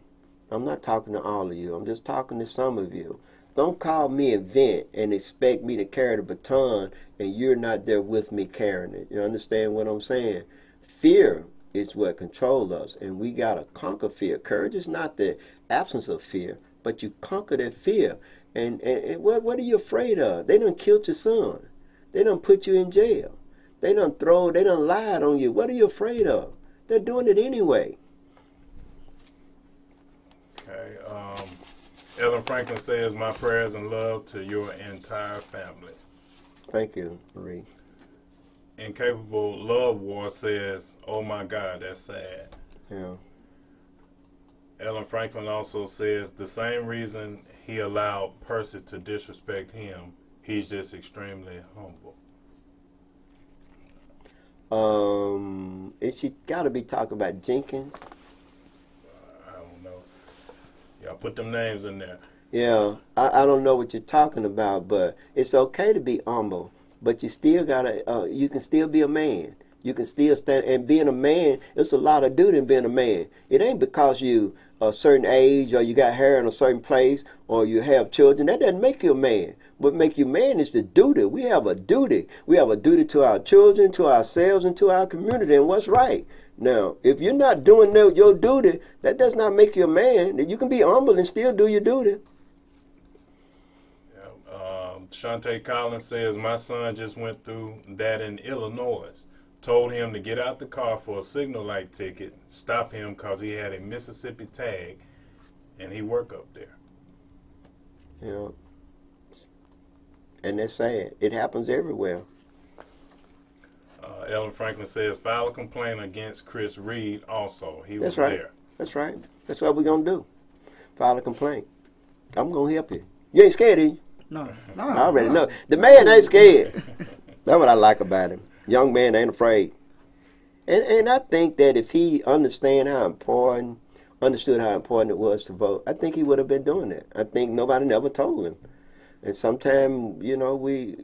I'm not talking to all of you. I'm just talking to some of you. Don't call me and vent and expect me to carry the baton and you're not there with me carrying it. You understand what I'm saying? Fear is what controls us, and we got to conquer fear. Courage is not the absence of fear, but you conquer that fear. And what are you afraid of? They done killed your son. They done put you in jail. They done lied on you. What are you afraid of? They're doing it anyway. Okay. Ellen Franklin says, my prayers and love to your entire family. Thank you, Marie. Incapable Love War says, oh my God, that's sad. Yeah. Ellen Franklin also says, the same reason he allowed Percy to disrespect him, he's just extremely humble. Is she got to be talking about Jenkins? I don't know. Y'all put them names in there. Yeah, I don't know what you're talking about, but it's okay to be humble. But you still gotta, you can still be a man. You can still stand, and being a man, it's a lot of duty in being a man. It ain't because you a certain age or you got hair in a certain place or you have children. That doesn't make you a man. What make you a man is the duty. We have a duty. We have a duty to our children, to ourselves, and to our community, and what's right. Now, if you're not doing your duty, that does not make you a man. You can be humble and still do your duty. Shantae Collins says, my son just went through that in Illinois. Told him to get out the car for a signal light ticket, stop him because he had a Mississippi tag, and he work up there. Yeah. And that's sad. It happens everywhere. Ellen Franklin says, file a complaint against Chris Reed also. He was right. there. That's right. That's what we're going to do. File a complaint. I'm going to help you. You ain't scared, are you? No. I already know. The man ain't scared. That's what I like about him. Young man ain't afraid. And I think that if he understood how important it was to vote, I think he would have been doing that. I think nobody never told him. And sometimes, you know, we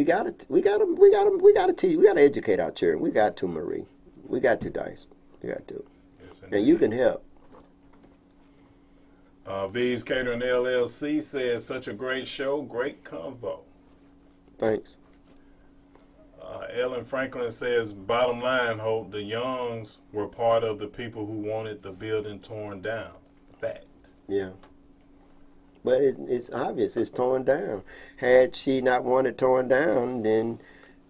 gotta teach. We gotta educate our children. We got to, Marie. We got to, Dice. We got to. Yes, and you can help. V's Catering LLC says, such a great show, great convo. Thanks. Ellen Franklin says, bottom line, Hope, the Youngs were part of the people who wanted the building torn down. Fact. Yeah. But it's obvious it's torn down. Had she not wanted torn down, then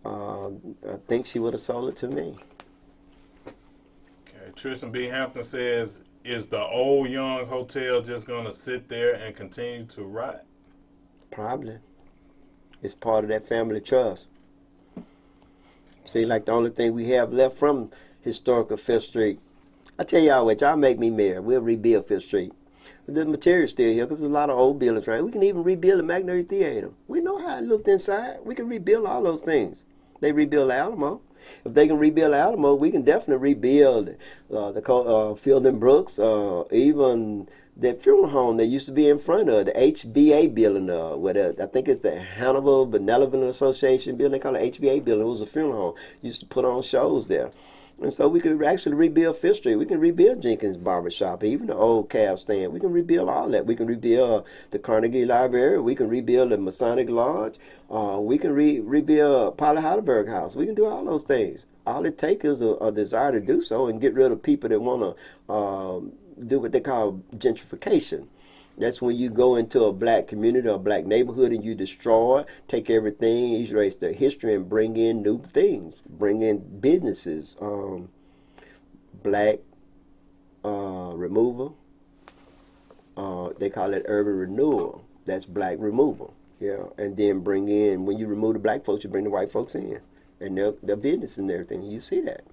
I think she would have sold it to me. Okay. Tristan B. Hampton says, is the old Young Hotel just going to sit there and continue to rot? Probably. It's part of that family trust. See, like the only thing we have left from historical Fifth Street. I tell y'all what, y'all make me mayor. We'll rebuild Fifth Street. The material's still here because there's a lot of old buildings around. We can even rebuild the Magnolia Theater. We know how it looked inside. We can rebuild all those things. They rebuild the Alamo. If they can rebuild the Alamo, we can definitely rebuild the Fielding Brooks, even that funeral home that used to be in front of the HBA building, I think it's the Hannibal Benevolent Association building. They call it HBA building. It was a funeral home. Used to put on shows there. And so we could actually rebuild Fifth Street. We can rebuild Jenkins Barbershop, even the old cab stand. We can rebuild all that. We can rebuild the Carnegie Library. We can rebuild the Masonic Lodge. We can rebuild Polly Heidelberg House. We can do all those things. All it takes is a desire to do so and get rid of people that want to do what they call gentrification. That's when you go into a black community or a black neighborhood and you destroy, take everything, erase their history, and bring in new things, bring in businesses, black removal. They call it urban renewal. That's black removal. Yeah, and then bring in, when you remove the black folks, you bring the white folks in, and their business and everything. You see that.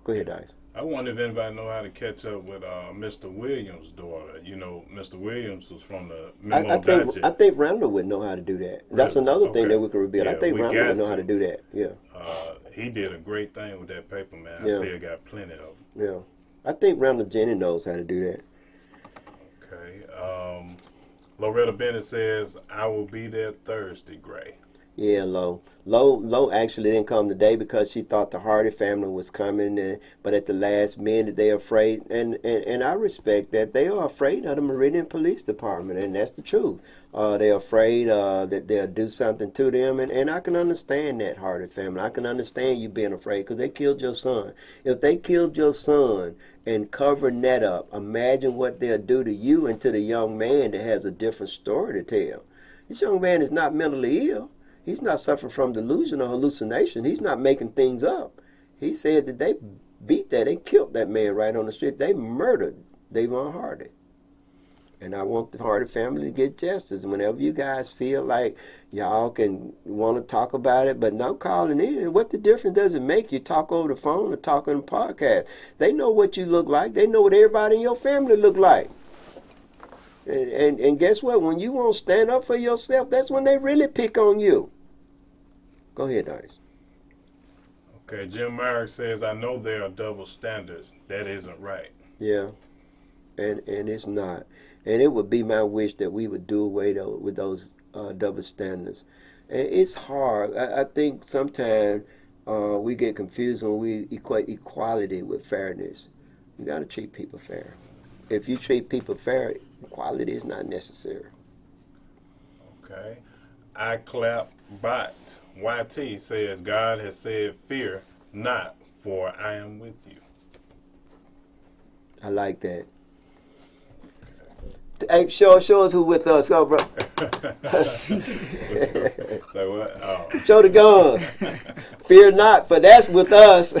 Go ahead, Dice. I wonder if anybody know how to catch up with Mr. Williams' daughter. You know, Mr. Williams was from the Memo Digest. I think Randall would know how to do that. That's another thing that we could rebuild. Yeah, I think Randall would know how to do that. Yeah. He did a great thing with that paper, man. I still got plenty of them. Yeah. I think Randall Jennings knows how to do that. Okay. Loretta Bennett says, I will be there Thursday, Gray. Yeah, Lo actually didn't come today because she thought the Hardy family was coming, but at the last minute they're afraid, and I respect that. They are afraid of the Meridian Police Department, and that's the truth. They're afraid that they'll do something to them, and I can understand that, Hardy family. I can understand you being afraid because they killed your son. If they killed your son and covering that up, imagine what they'll do to you and to the young man that has a different story to tell. This young man is not mentally ill. He's not suffering from delusion or hallucination. He's not making things up. He said that they beat that. They killed that man right on the street. They murdered Davon Hardy. And I want the Hardy family to get justice. Whenever you guys feel like y'all can want to talk about it, but no calling in, what the difference does it make? You talk over the phone or talk on the podcast. They know what you look like. They know what everybody in your family look like. And guess what? When you won't stand up for yourself, that's when they really pick on you. Go ahead, Dice. Okay, Jim Myrick says, I know there are double standards. That isn't right. Yeah, and it's not. And it would be my wish that we would do away with those double standards. And it's hard. I think sometimes we get confused when we equate equality with fairness. You got to treat people fair. If you treat people fair, equality is not necessary. Okay. I clap bot. YT says, God has said, fear not, for I am with you. I like that. Hey, show us who with us. Go, bro. So what? Oh. Show the guns. Fear not, for that's with us.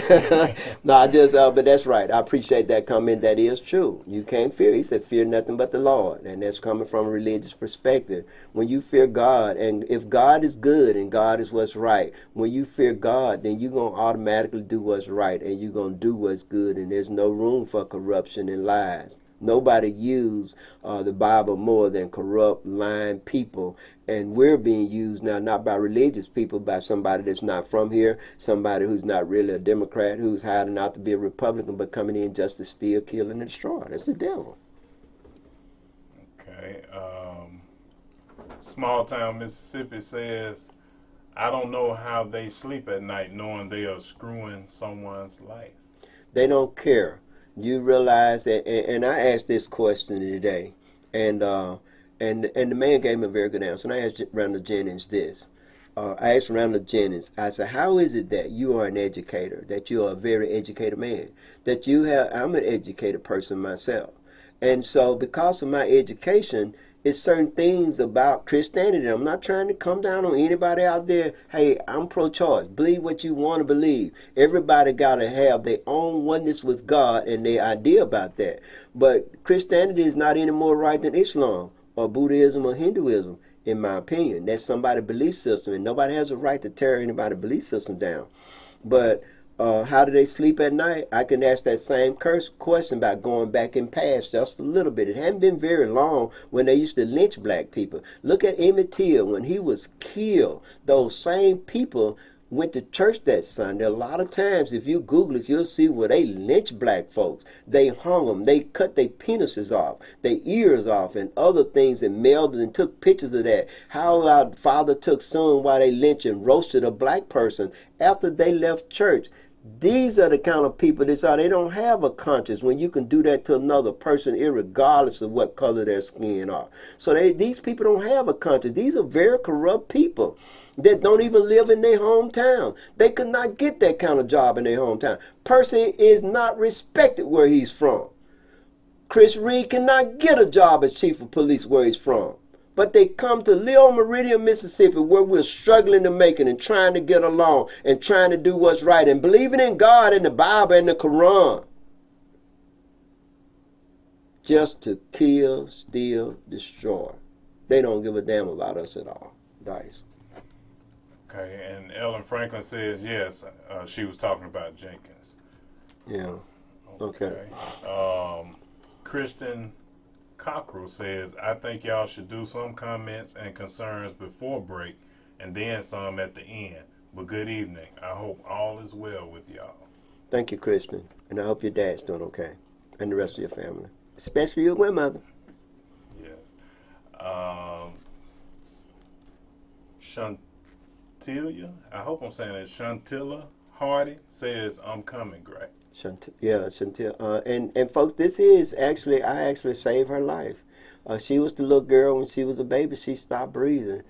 No, but that's right. I appreciate that comment. That is true. You can't fear. He said, fear nothing but the Lord. And that's coming from a religious perspective. When you fear God, and if God is good and God is what's right, when you fear God, then you're going to automatically do what's right and you're going to do what's good. And there's no room for corruption and lies. Nobody used the Bible more than corrupt, lying people. And we're being used now not by religious people, by somebody that's not from here, somebody who's not really a Democrat, who's hiding out to be a Republican, but coming in just to steal, kill, and destroy. That's the devil. Okay. Small Town, Mississippi says, I don't know how they sleep at night knowing they are screwing someone's life. They don't care. You realize that, and I asked this question today, and the man gave me a very good answer. And I asked Randall Jennings this. I asked Randall Jennings, I said, how is it that you are an educator, that you are a very educated man, that you have, I'm an educated person myself. And so because of my education, it's certain things about Christianity. I'm not trying to come down on anybody out there. Hey, I'm pro-choice. Believe what you want to believe. Everybody got to have their own oneness with God and their idea about that. But Christianity is not any more right than Islam or Buddhism or Hinduism, in my opinion. That's somebody's belief system, and nobody has a right to tear anybody's belief system down. But how do they sleep at night? I can ask that same question about going back in past just a little bit. It hadn't been very long when they used to lynch black people. Look at Emmett Till when he was killed. Those same people went to church that Sunday. A lot of times, if you Google it, you'll see where they lynched black folks. They hung them. They cut their penises off, their ears off, and other things, and mailed and took pictures of that. How our father took son while they lynched and roasted a black person after they left church. These are the kind of people they don't have a conscience when you can do that to another person irregardless of what color their skin are. So these people don't have a conscience. These are very corrupt people that don't even live in their hometown. They could not get that kind of job in their hometown. Person is not respected where he's from. Chris Reed cannot get a job as chief of police where he's from. But they come to Leo Meridian, Mississippi, where we're struggling to make it and trying to get along and trying to do what's right and believing in God and the Bible and the Quran. Just to kill, steal, destroy. They don't give a damn about us at all. Dice. Okay, and Ellen Franklin says, yes, she was talking about Jenkins. Yeah. Okay. Kristen Cockrell says, I think y'all should do some comments and concerns before break and then some at the end. But good evening. I hope all is well with y'all. Thank you, Kristen. And I hope your dad's doing okay. And the rest of your family. Especially your grandmother. Yes. Shantilia, I hope I'm saying it, Shantilla Hardy says, I'm coming, Greg. Chantil. And folks, this is actually, I actually saved her life. She was the little girl when she was a baby. She stopped breathing.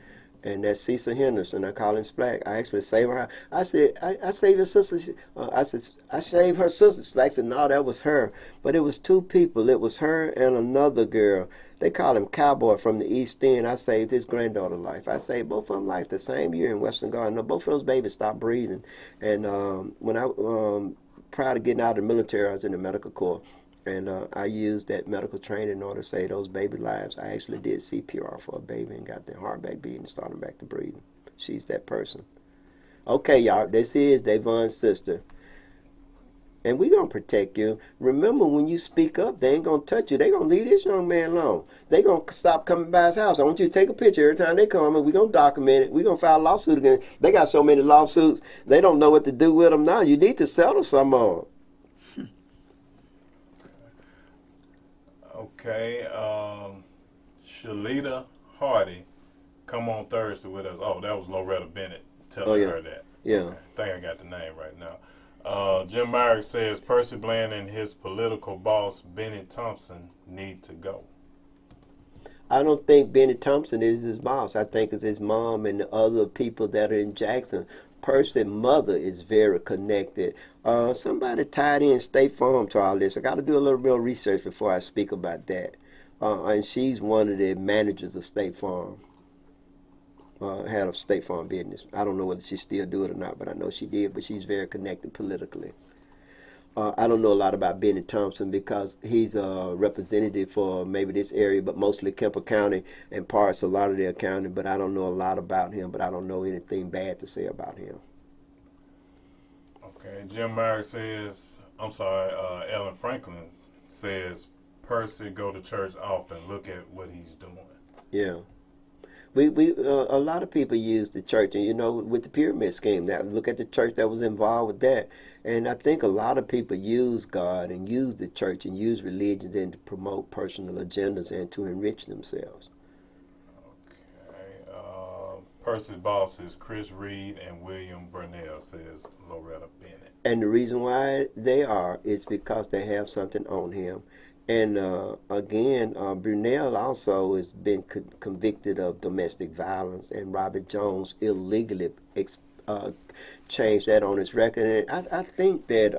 And that's Cecil Henderson. I call him Splack. I actually saved her. I said, I saved her sister. I said, I saved her sister. Splack said, no, that was her. But it was two people. It was her and another girl. They call him Cowboy from the East End. I saved his granddaughter's life. I saved both of them life the same year in Western Garden. No, both of those babies stopped breathing. And when I prior to getting out of the military, I was in the medical corps, and I used that medical training in order to save those baby lives. I actually did CPR for a baby and got their heart back beating and started back to breathing. She's that person. Okay, y'all, this is Davon's sister. And we're going to protect you. Remember, when you speak up, they ain't going to touch you. They're going to leave this young man alone. They're going to stop coming by his house. I want you to take a picture every time they come, and we're going to document it. We're going to file a lawsuit again. They got so many lawsuits, they don't know what to do with them now. You need to settle some of them. Okay. Shalita Hardy, come on Thursday with us. Oh, that was Loretta Bennett telling her that. Yeah. Okay. I think I got the name right now. Jim Myrick says Percy Bland and his political boss Benny Thompson need to go. I don't think Benny Thompson is his boss. I think it's his mom and the other people that are in Jackson. Percy's mother is very connected. Somebody tied in State Farm to all this. I got to do a little real research before I speak about that. And she's one of the managers of State Farm. Head of State Farm business. I don't know whether she still do it or not, but I know she did. But she's very connected politically. I don't know a lot about Benny Thompson because he's a representative for maybe this area, but mostly Kemper County and parts of Lauderdale County. But I don't know a lot about him, but I don't know anything bad to say about him. Okay, Jim Myrick says, I'm sorry, Ellen Franklin says Percy go to church often. Look at what he's doing. Yeah. We a lot of people use the church, and you know, with the pyramid scheme, that look at the church that was involved with that, and I think a lot of people use God and use the church and use religions and to promote personal agendas and to enrich themselves. Okay. Percy's boss is Chris Reed and William Burnell, says Loretta Bennett. And the reason why they are is because they have something on him. And again, Brunel also has been convicted of domestic violence, and Robert Jones illegally changed that on his record. And I think that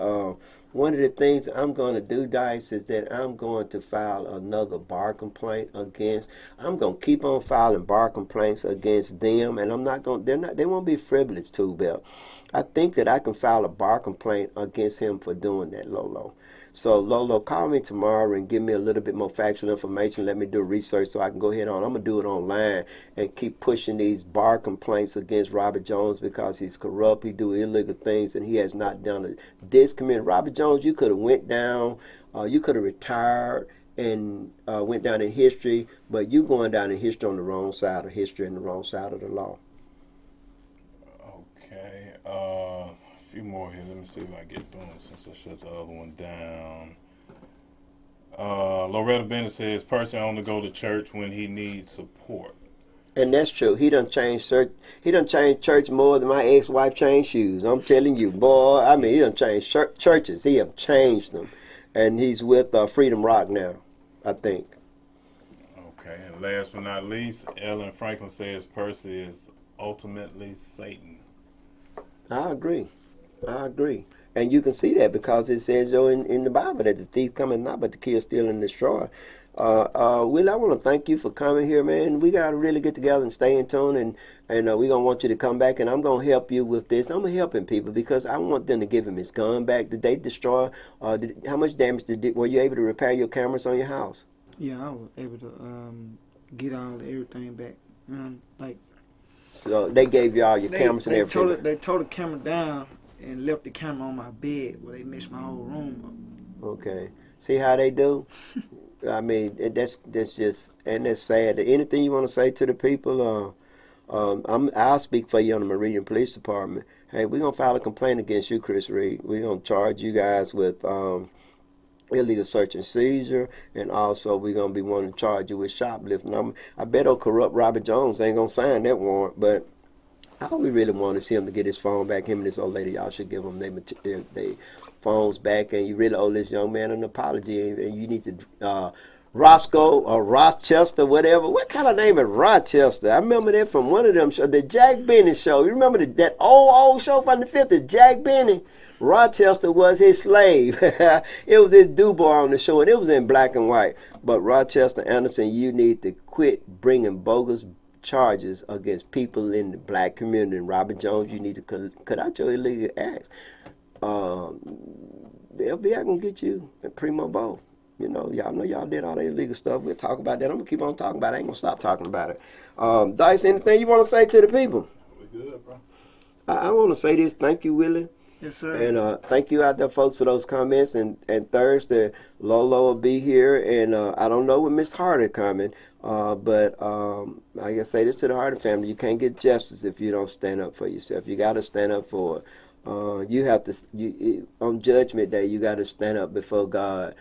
one of the things I'm going to do, Dice, is that I'm going to file another bar complaint against. I'm going to keep on filing bar complaints against them, and I'm not going. They won't be frivolous, too, Bill. I think that I can file a bar complaint against him for doing that, Lolo. So, Lolo, call me tomorrow and give me a little bit more factual information. Let me do research so I can go ahead on. I'm going to do it online and keep pushing these bar complaints against Robert Jones because he's corrupt, he do illegal things, and he has not done it. This community, Robert Jones, you could have went down, you could have retired and went down in history, but you going down in history on the wrong side of history and the wrong side of the law. Okay. A few more here. Let me see if I get through them since I shut the other one down. Loretta Bennett says, Percy only go to church when he needs support. And that's true. He done changed church. He done changed church more than my ex-wife changed shoes. I'm telling you, boy. I mean, he done changed churches. He have changed them, and he's with Freedom Rock now, I think. Okay. And last but not least, Ellen Franklin says Percy is ultimately Satan. I agree. And you can see that because it says in the Bible that the thief cometh not but to kill, steal, and destroy. Will, I want to thank you for coming here, man. We got to really get together and stay in tune, and we're going to want you to come back, and I'm going to help you with this. I'm helping people because I want them to give him his gun back. Did they destroy? How much damage were you able to repair your cameras on your house? Yeah, I was able to get everything back. So they gave you all your cameras and everything. They tore the camera down and left the camera on my bed where they messed my whole room up. Okay. See how they do? I mean, that's just, and that's sad. Anything you want to say to the people? I'll speak for you on the Meridian Police Department. Hey, we're going to file a complaint against you, Chris Reed. We're going to charge you guys with illegal search and seizure, and also we're going to be wanting to charge you with shoplifting. I bet old corrupt Robert Jones ain't going to sign that warrant, but all we really want is him to get his phone back. Him and this old lady, y'all should give them their phones back, and you really owe this young man an apology, and you need to Roscoe or Rochester, whatever. What kind of name is Rochester? I remember that from one of them shows, the Jack Benny show. You remember that old show from the 50s, Jack Benny? Rochester was his slave. It was his do-boy on the show, and it was in black and white. But Rochester Anderson, you need to quit bringing bogus charges against people in the black community. And Robert Jones, you need to cut out your illegal acts. The FBI gonna get you and Primo Bowl. You know y'all did all that illegal stuff. We'll talk about that. I'm gonna keep on talking about it. I ain't gonna stop talking about it. Dice, anything you want to say to the people? We good, bro. I want to say this. Thank you, Willie. Yes, sir. And thank you out there, folks, for those comments. And Thursday, Lolo will be here. And I don't know when Miss Harder coming. But I gotta say this to the Harder family: you can't get justice if you don't stand up for yourself. You got to stand up for it. You have to, on Judgment Day, you got to stand up before God.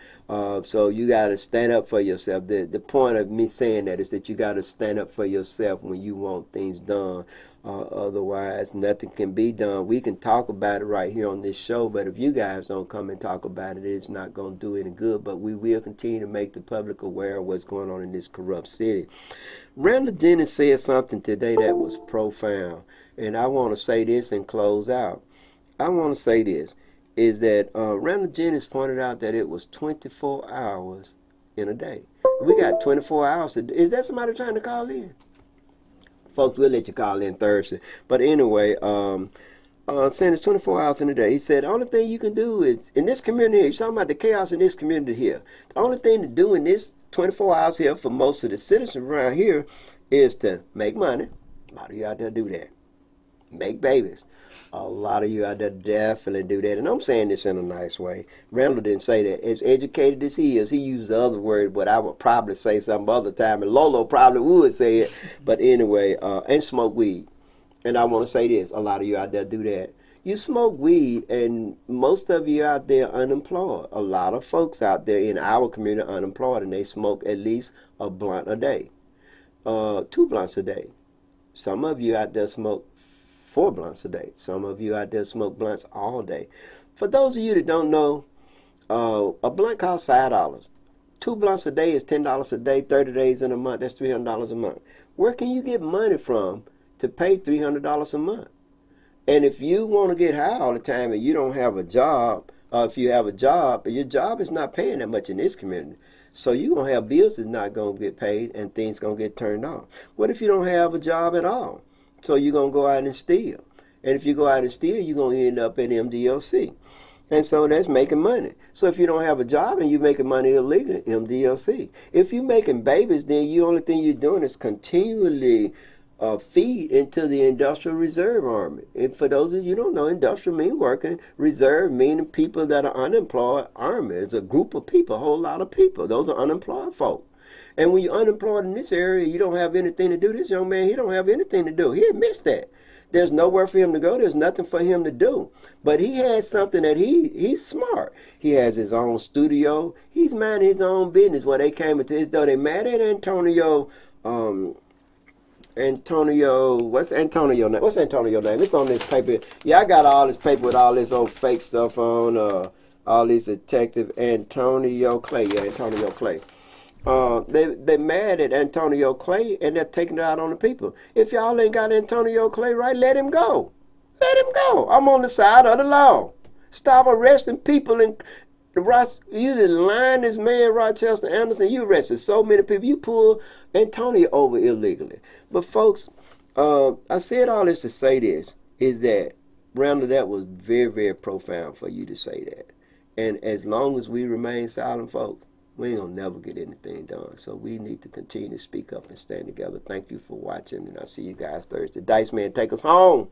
So you got to stand up for yourself. The point of me saying that is that you got to stand up for yourself when you want things done. Otherwise, nothing can be done. We can talk about it right here on this show, but if you guys don't come and talk about it, it's not going to do any good. But we will continue to make the public aware of what's going on in this corrupt city. Randall Jennings said something today that was profound, and I want to say this and close out. I want to say this, is that Randall Jennings pointed out that it was 24 hours in a day. We got 24 hours. Is that somebody trying to call in? Folks, we'll let you call in Thursday. But anyway, saying it's 24 hours in a day. He said, the only thing you can do is, in this community here, he's talking about the chaos in this community here. The only thing to do in this 24 hours here for most of the citizens around here is to make money. A lot of you out there do that. Make babies. A lot of you out there definitely do that. And I'm saying this in a nice way. Randall didn't say that. As educated as he is, he used the other word, but I would probably say some other time, and Lolo probably would say it. But anyway, and smoke weed. And I want to say this. A lot of you out there do that. You smoke weed, and most of you out there unemployed. A lot of folks out there in our community are unemployed, and they smoke at least a blunt a day. 2 blunts a day. Some of you out there smoke 4 blunts a day. Some of you out there smoke blunts all day. For those of you that don't know, a blunt costs $5. 2 blunts a day is $10 a day, 30 days in a month. That's $300 a month. Where can you get money from to pay $300 a month? And if you want to get high all the time and you don't have a job, or if you have a job, your job is not paying that much in this community. So you're going to have bills that's not going to get paid and things going to get turned off. What if you don't have a job at all? So you're going to go out and steal. And if you go out and steal, you're going to end up at MDLC. And so that's making money. So if you don't have a job and you're making money illegally, MDLC. If you're making babies, then the only thing you're doing is continually feed into the Industrial Reserve Army. And for those of you who don't know, industrial mean working, reserve meaning people that are unemployed. Army is a group of people, a whole lot of people. Those are unemployed folk. And when you're unemployed in this area, you don't have anything to do. This young man, he don't have anything to do. He admits that. There's nowhere for him to go. There's nothing for him to do. But he has something that he's smart. He has his own studio. He's minding his own business. When they came into his door, they mad at Antonio, what's Antonio name? What's Antonio name? It's on this paper. Yeah, I got all this paper with all this old fake stuff on. All these detective Antonio Clay. Yeah, Antonio Clay. They mad at Antonio Clay and they're taking it out on the people. If y'all ain't got Antonio Clay right, let him go. Let him go. I'm on the side of the law. Stop arresting people and you done lying this man Rochester Anderson. You arrested so many people. You pulled Antonio over illegally. But folks, I said all this to say this, is that Randall, that was very, very profound for you to say that. And as long as we remain silent, folks, we ain't gonna never get anything done. So we need to continue to speak up and stand together. Thank you for watching, and I'll see you guys Thursday. Dice Man, take us home.